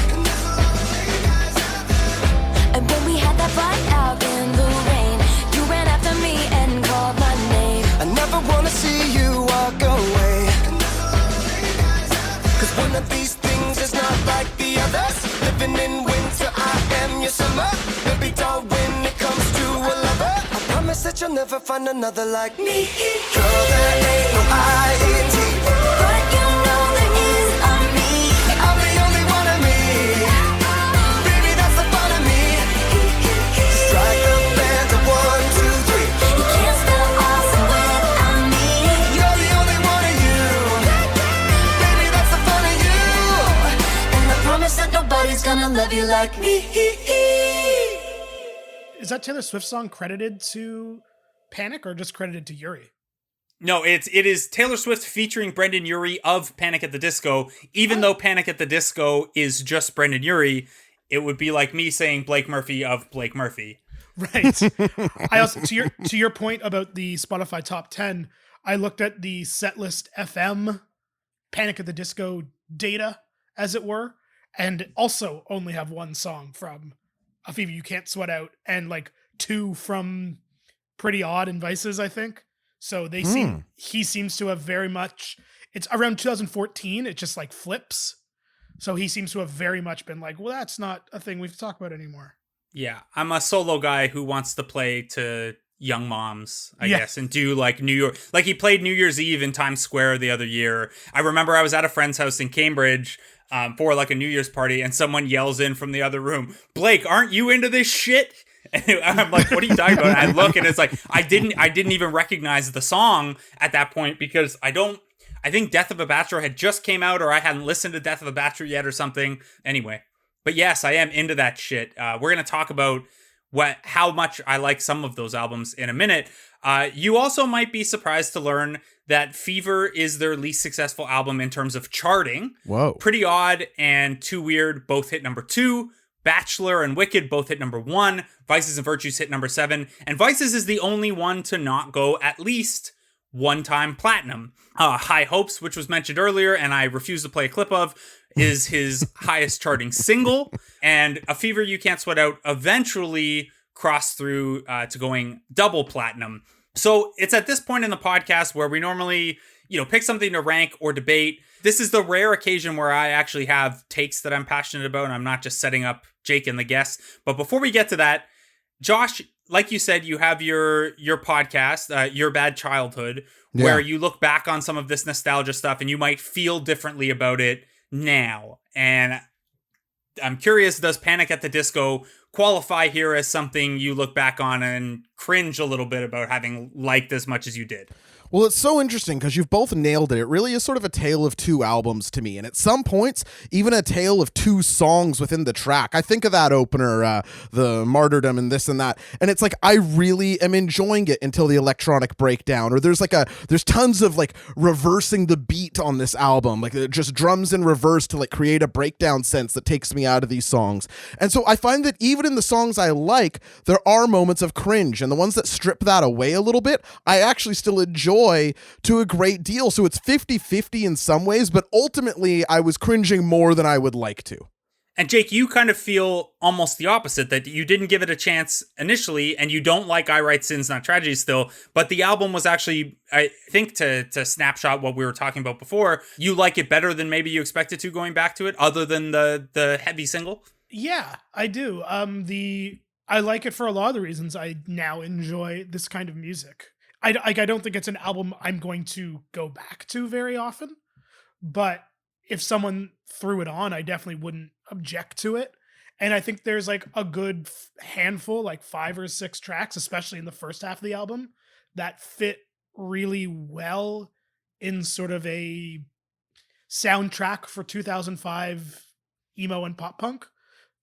And when we had that fight out in the rain, you ran after me and called my name. I never wanna see you walk away, 'cause one of these things is not like the others. Living in winter, I am your summer. Baby doll when it comes to a lover. I promise that you'll never find another like me. Girl, there ain't no I-N-T, But you know there is on me. I'm the only one of me, baby, that's the fun of me. Strike the band to 1, 2, 3. You can't spell awesome without me. You're the only one of you, baby, that's the fun of you. And I promise that nobody's gonna love you like me. Is that Taylor Swift song credited to Panic or just credited to Urie? No, it is Taylor Swift featuring Brendon Urie of Panic at the Disco. Even though Panic at the Disco is just Brendon Urie, it would be like me saying Blake Murphy of Blake Murphy. Right. I also to your point about the Spotify top 10, I looked at the Setlist FM Panic at the Disco data, as it were, and also only have one song from A Fever You Can't Sweat Out and like 2 from Pretty Odd and Vices, I think. So he seems to have very much, it's around 2014, it just like flips. So he seems to have very much been like, well, that's not a thing we have to talk about anymore. Yeah, I'm a solo guy who wants to play to young moms, I guess, and do like New York. Like he played New Year's Eve in Times Square the other year. I remember I was at a friend's house in Cambridge for like a New Year's party, and someone yells in from the other room, "Blake, aren't you into this shit?" And I'm like, "What are you talking about?" And I look, and it's like I didn't even recognize the song at that point because I think Death of a Bachelor had just came out, or I hadn't listened to Death of a Bachelor yet, or something. Anyway. But yes, I am into that shit. We're going to talk about how much I like some of those albums in a minute. You also might be surprised to learn that Fever is their least successful album in terms of charting. Whoa. Pretty Odd and Too Weird both hit number 2. Bachelor and Wicked both hit number 1. Vices and Virtues hit number 7. And Vices is the only one to not go at least one-time platinum. High Hopes, which was mentioned earlier, and I refuse to play a clip of, is his highest charting single, and A Fever You Can't Sweat Out eventually crossed through to going double platinum. So it's at this point in the podcast where we normally, pick something to rank or debate. This is the rare occasion where I actually have takes that I'm passionate about, and I'm not just setting up Jake and the guests. But before we get to that, Josh, like you said, you have your podcast, Your Bad Childhood, where you look back on some of this nostalgia stuff and you might feel differently about it now. And I'm curious, does Panic at the Disco qualify here as something you look back on and cringe a little bit about having liked as much as you did? Well, it's so interesting because you've both nailed it. It really is sort of a tale of two albums to me. And at some points, even a tale of two songs within the track. I think of that opener, the Martyrdom and this and that. And it's like, I really am enjoying it until the electronic breakdown. Or there's tons of like reversing the beat on this album. Like just drums in reverse to like create a breakdown sense that takes me out of these songs. And so I find that even in the songs I like, there are moments of cringe. And the ones that strip that away a little bit, I actually still enjoy to a great deal. So it's 50-50 in some ways, but ultimately I was cringing more than I would like to. And Jake, you kind of feel almost the opposite, that you didn't give it a chance initially, and you don't like I Write Sins, Not Tragedies still, but the album was actually, I think, to snapshot what we were talking about before, you like it better than maybe you expected to going back to it, other than the heavy single? Yeah, I do. I like it for a lot of the reasons I now enjoy this kind of music. I don't think it's an album I'm going to go back to very often, but if someone threw it on, I definitely wouldn't object to it. And I think there's like a good handful, like 5 or 6 tracks, especially in the first half of the album, that fit really well in sort of a soundtrack for 2005 emo and pop punk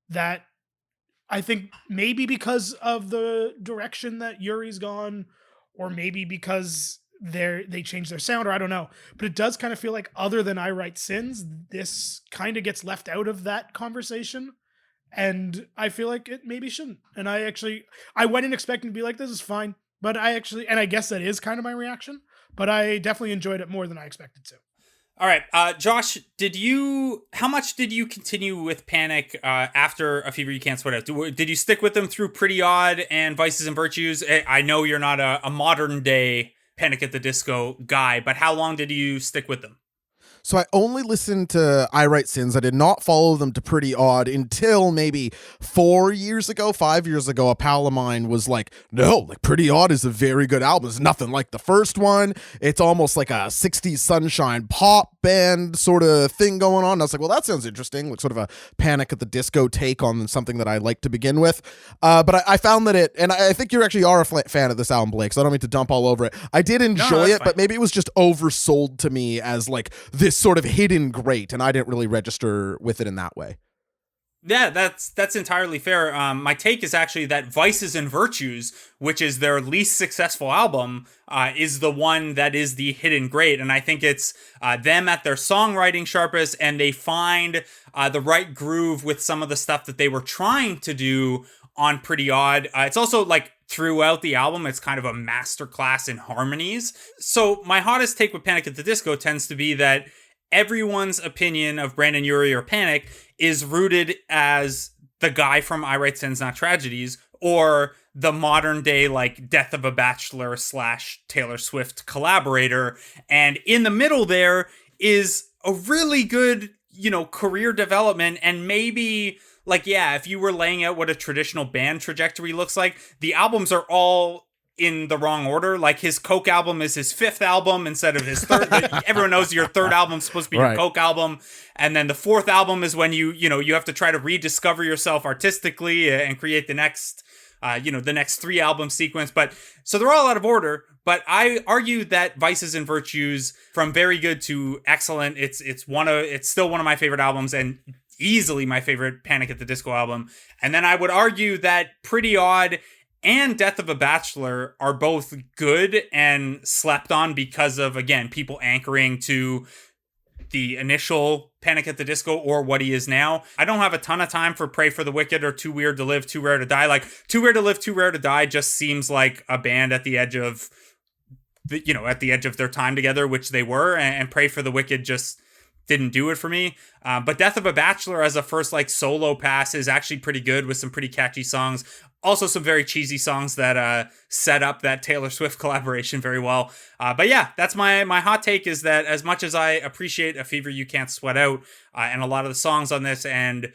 that I think maybe because of the direction that Urie's gone, or maybe because they changed their sound, or I don't know. But it does kind of feel like, other than I Write Sins, this kind of gets left out of that conversation. And I feel like it maybe shouldn't. And I went in expecting to be like, this is fine. But and I guess that is kind of my reaction, but I definitely enjoyed it more than I expected to. All right, Josh, how much did you continue with Panic after A Fever You Can't Sweat Out? Did you stick with them through Pretty Odd and Vices and Virtues? I know you're not a modern day Panic at the Disco guy, but how long did you stick with them? So I only listened to I Write Sins. I did not follow them to Pretty Odd until maybe 5 years ago, a pal of mine was like, no, like Pretty Odd is a very good album. It's nothing like the first one. It's almost like a 60s sunshine pop band sort of thing going on. And I was like, well, that sounds interesting. Like sort of a Panic at the Disco take on something that I like to begin with. But I found that and I think you actually are a fan of this album, Blake, so I don't mean to dump all over it. I did enjoy it, but maybe it was just oversold to me as like this sort of hidden great, and I didn't really register with it in that way. Yeah, that's entirely fair. My take is actually that Vices and Virtues, which is their least successful album, is the one that is the hidden great. And I think it's them at their songwriting sharpest, and they find the right groove with some of the stuff that they were trying to do on Pretty Odd. It's also like throughout the album, it's kind of a masterclass in harmonies. So my hottest take with Panic at the Disco tends to be that everyone's opinion of Brendon Urie or Panic is rooted as the guy from I Write Sins Not Tragedies, or the modern day like Death of a Bachelor / Taylor Swift collaborator. And in the middle there is a really good, career development. And maybe like, yeah, if you were laying out what a traditional band trajectory looks like, the albums are all in the wrong order. Like his Coke album is his 5th album instead of his 3rd. Everyone knows your 3rd album is supposed to be your Coke album, and then the 4th album is when you have to try to rediscover yourself artistically and create the next the next 3 album sequence. But so they're all out of order, but I argue that Vices and Virtues, from very good to excellent, it's still one of my favorite albums, and easily my favorite Panic at the Disco album. And then I would argue that Pretty Odd and Death of a Bachelor are both good and slept on because of, again, people anchoring to the initial Panic at the Disco or what he is now. I don't have a ton of time for Pray for the Wicked or Too Weird to Live, Too Rare to Die. Like, Too Weird to Live, Too Rare to Die just seems like a band at the edge of their time together, which they were, and Pray for the Wicked just didn't do it for me. But Death of a Bachelor as a first like solo pass is actually pretty good with some pretty catchy songs. Also some very cheesy songs that set up that Taylor Swift collaboration very well. But yeah, that's my hot take, is that as much as I appreciate A Fever You Can't Sweat Out and a lot of the songs on this and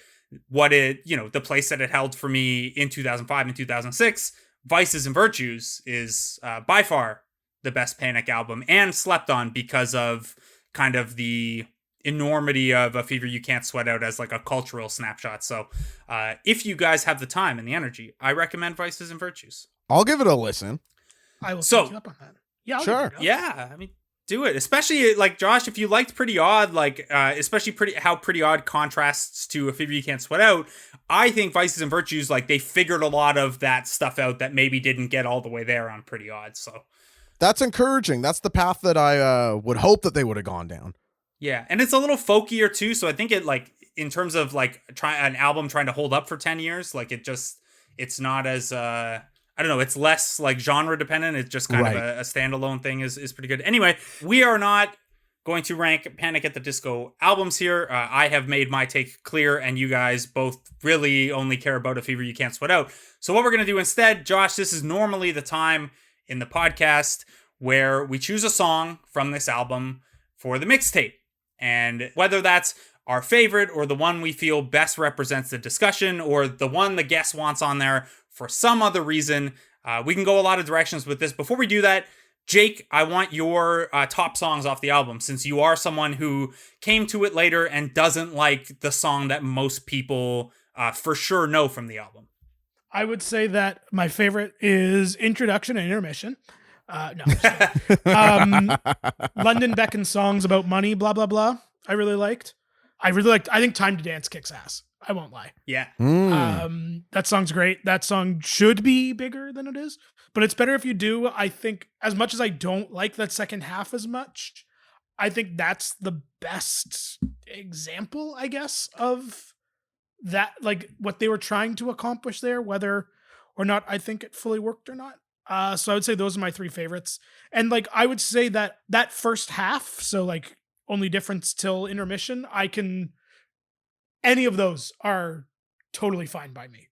what it, the place that it held for me in 2005 and 2006, Vices and Virtues is by far the best Panic album, and slept on because of kind of the enormity of A Fever You Can't Sweat Out as like a cultural snapshot. So if you guys have the time and the energy, I recommend Vices and Virtues. I'll give it a listen. I will take you up on that. Yeah, sure. Yeah, I mean, do it. Especially like Josh, if you liked Pretty Odd, like especially how Pretty Odd contrasts to A Fever You Can't Sweat Out, I think Vices and Virtues, like, they figured a lot of that stuff out that maybe didn't get all the way there on Pretty Odd. So that's encouraging. That's the path that I would hope that they would have gone down. Yeah, and it's a little folkier too, so I think it, like, in terms of like an album trying to hold up for 10 years, like it's not as I don't know, it's less like genre dependent. It's just kind of a standalone thing is pretty good. Anyway, we are not going to rank Panic at the Disco albums here. I have made my take clear, and you guys both really only care about A Fever You Can't Sweat Out. So what we're going to do instead, Josh, this is normally the time in the podcast where we choose a song from this album for the mixtape. And whether that's our favorite or the one we feel best represents the discussion or the one the guest wants on there for some other reason, we can go a lot of directions with this. Before we do that, Jake, I want your top songs off the album, since you are someone who came to it later and doesn't like the song that most people for sure know from the album. I would say that my favorite is Introduction and Intermission. No. London Beckon's songs about money, blah, blah, blah. I think Time to Dance kicks ass. I won't lie. Yeah. That song's great. That song should be bigger than it is, but it's better if you do. I think, as much as I don't like that second half as much, I think that's the best example, I guess, of that, like what they were trying to accomplish there, whether or not I think it fully worked or not. So I would say those are my 3 favorites. And like, I would say that first half, so like Only Difference till Intermission, any of those are totally fine by me.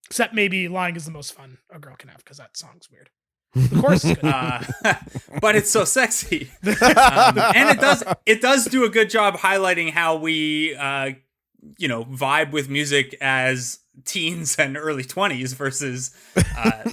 Except maybe Lying is the Most Fun a Girl Can Have, because that song's weird. The chorus is good. But it's so sexy. And it does do a good job highlighting how we, vibe with music as teens and early 20s versus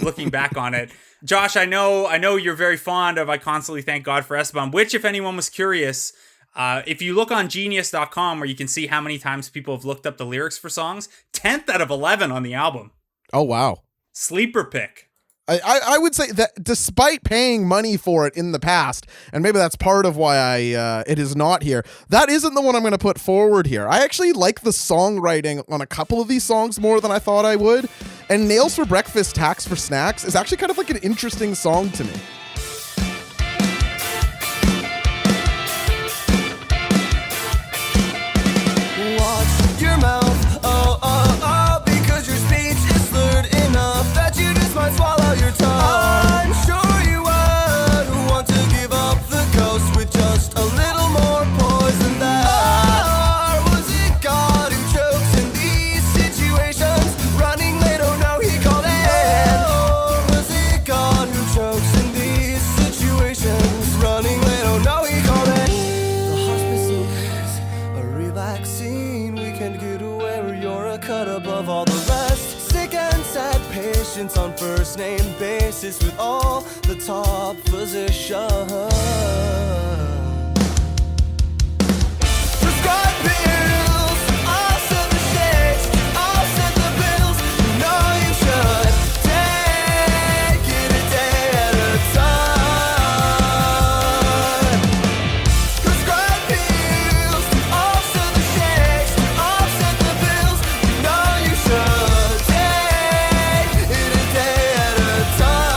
looking back on it. Josh, I know you're very fond of I Constantly Thank God for Esteban, which, if anyone was curious, if you look on genius.com, where you can see how many times people have looked up the lyrics for songs, 10th out of 11 on the album. Oh, wow. Sleeper pick. I would say that despite paying money for it in the past, and maybe that's part of why it is not here, that isn't the one I'm going to put forward here. I actually like the songwriting on a couple of these songs more than I thought I would, and Nails for Breakfast, Tax for Snacks is actually kind of like an interesting song to me. Watch your mouth, oh, because your speech is slurred enough that you just might swallow your tongue. I'm sure you would want to give up the ghost with just a little more poison than or was it God who chokes in these situations? Running late, oh no, he called in. Or was it God who chokes in these situations? Running late, oh no, he called in. The hospice is a relaxing weekend getaway where you're a cut above all the rest. Sick and sad patients on first name basis with all the top physicians. Prescribe pills, I'll set the shakes, I'll set the pills. You know you should take it a day at a time. Prescribe pills, I'll set the shakes, I'll set the pills. You know you should take it a day at a time.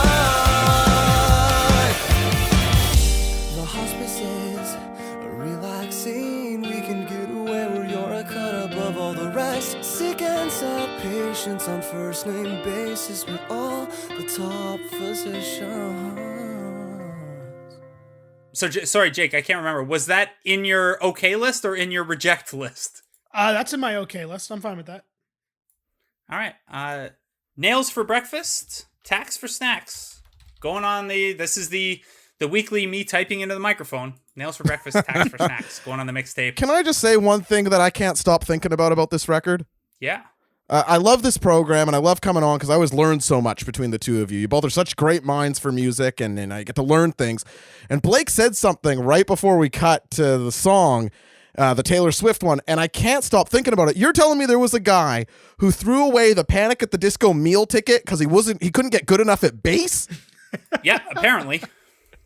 The hospice is a relaxing weekend getaway where you're a cut above all the rest. Sick and sad patients on first name basis with all the top physicians. So, sorry, Jake, I can't remember. Was that in your okay list or in your reject list? That's in my okay list. I'm fine with that. All right. Nails for Breakfast, Tax for Snacks. Going on this is the weekly me typing into the microphone. Nails for Breakfast, Tax for Snacks. Going on the mixtape. Can I just say one thing that I can't stop thinking about this record? Yeah. I love this program, and I love coming on because I always learn so much between the two of you. You both are such great minds for music, and I get to learn things. And Blake said something right before we cut to the song, the Taylor Swift one, and I can't stop thinking about it. You're telling me there was a guy who threw away the Panic at the Disco meal ticket because he couldn't get good enough at bass? Yeah, apparently.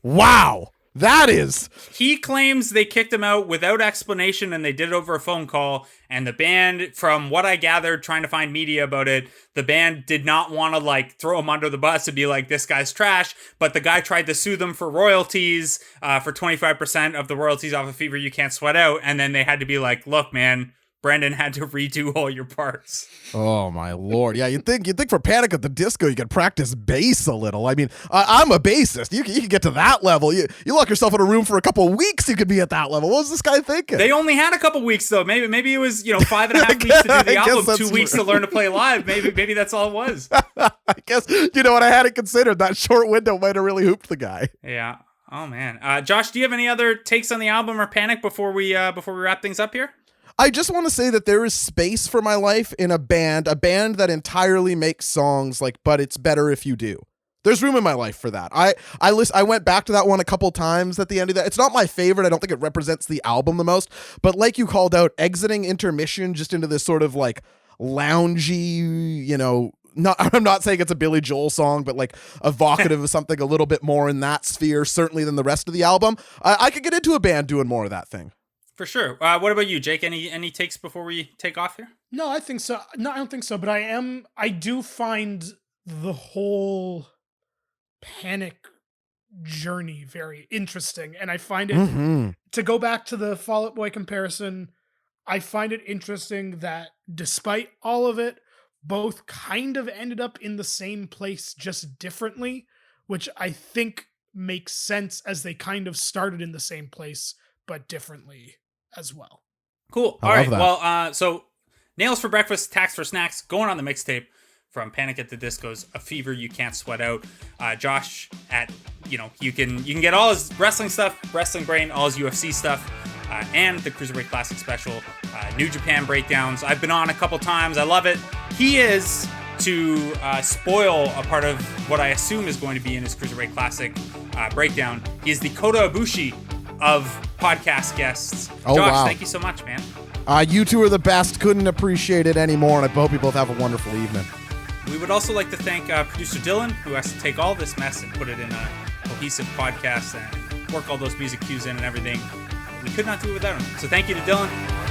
Wow. That is. He claims they kicked him out without explanation and they did it over a phone call. And the band, from what I gathered, trying to find media about it, the band did not want to throw him under the bus and be like, this guy's trash. But the guy tried to sue them for royalties, for 25% of the royalties off of Fever You Can't Sweat Out. And then they had to be like, look, man, Brendon had to redo all your parts. Oh my Lord. Yeah, you'd think for Panic at the Disco you could practice bass a little. I mean, I'm a bassist. You can get to that level. You lock yourself in a room for a couple of weeks, you could be at that level. What was this guy thinking? They only had a couple weeks though. Maybe it was 5.5 weeks to do the album, 2 weeks to learn to play live. Maybe that's all it was. I guess what I hadn't considered, that short window might have really hooped the guy. Yeah. Oh man. Josh, do you have any other takes on the album or Panic before we wrap things up here? I just want to say that there is space for my life in a band that entirely makes songs but it's better if you do. There's room in my life for that. I went back to that one a couple times at the end of that. It's not my favorite. I don't think it represents the album the most, but like you called out, exiting intermission just into this sort of loungy, I'm not saying it's a Billy Joel song, but evocative of something a little bit more in that sphere, certainly than the rest of the album. I could get into a band doing more of that thing. For sure. What about you, Jake? Any takes before we take off here? No, I think so. No, I don't think so. But I do find the whole Panic journey very interesting. And I find it, to go back to the Fall Out Boy comparison, I find it interesting that despite all of it, both kind of ended up in the same place, just differently, which I think makes sense as they kind of started in the same place, but differently as well. Cool. All right. That. Well, so Nails for Breakfast, Tax for Snacks, going on the mixtape from Panic at the Disco's A Fever You Can't Sweat Out. Josh at, you can get all his wrestling stuff, Wrestling Brain, all his UFC stuff, and the Cruiserweight Classic special, New Japan breakdowns. I've been on a couple times. I love it. He is, to spoil a part of what I assume is going to be in his Cruiserweight Classic breakdown, he is the Kota Ibushi of podcast guests. Oh, Josh, wow. Thank you so much, man. You two are the best. Couldn't appreciate it anymore, and I hope you both have a wonderful evening. We would also like to thank producer Dylan, who has to take all this mess and put it in a cohesive podcast and work all those music cues in and everything. We could not do it without him. So thank you to Dylan.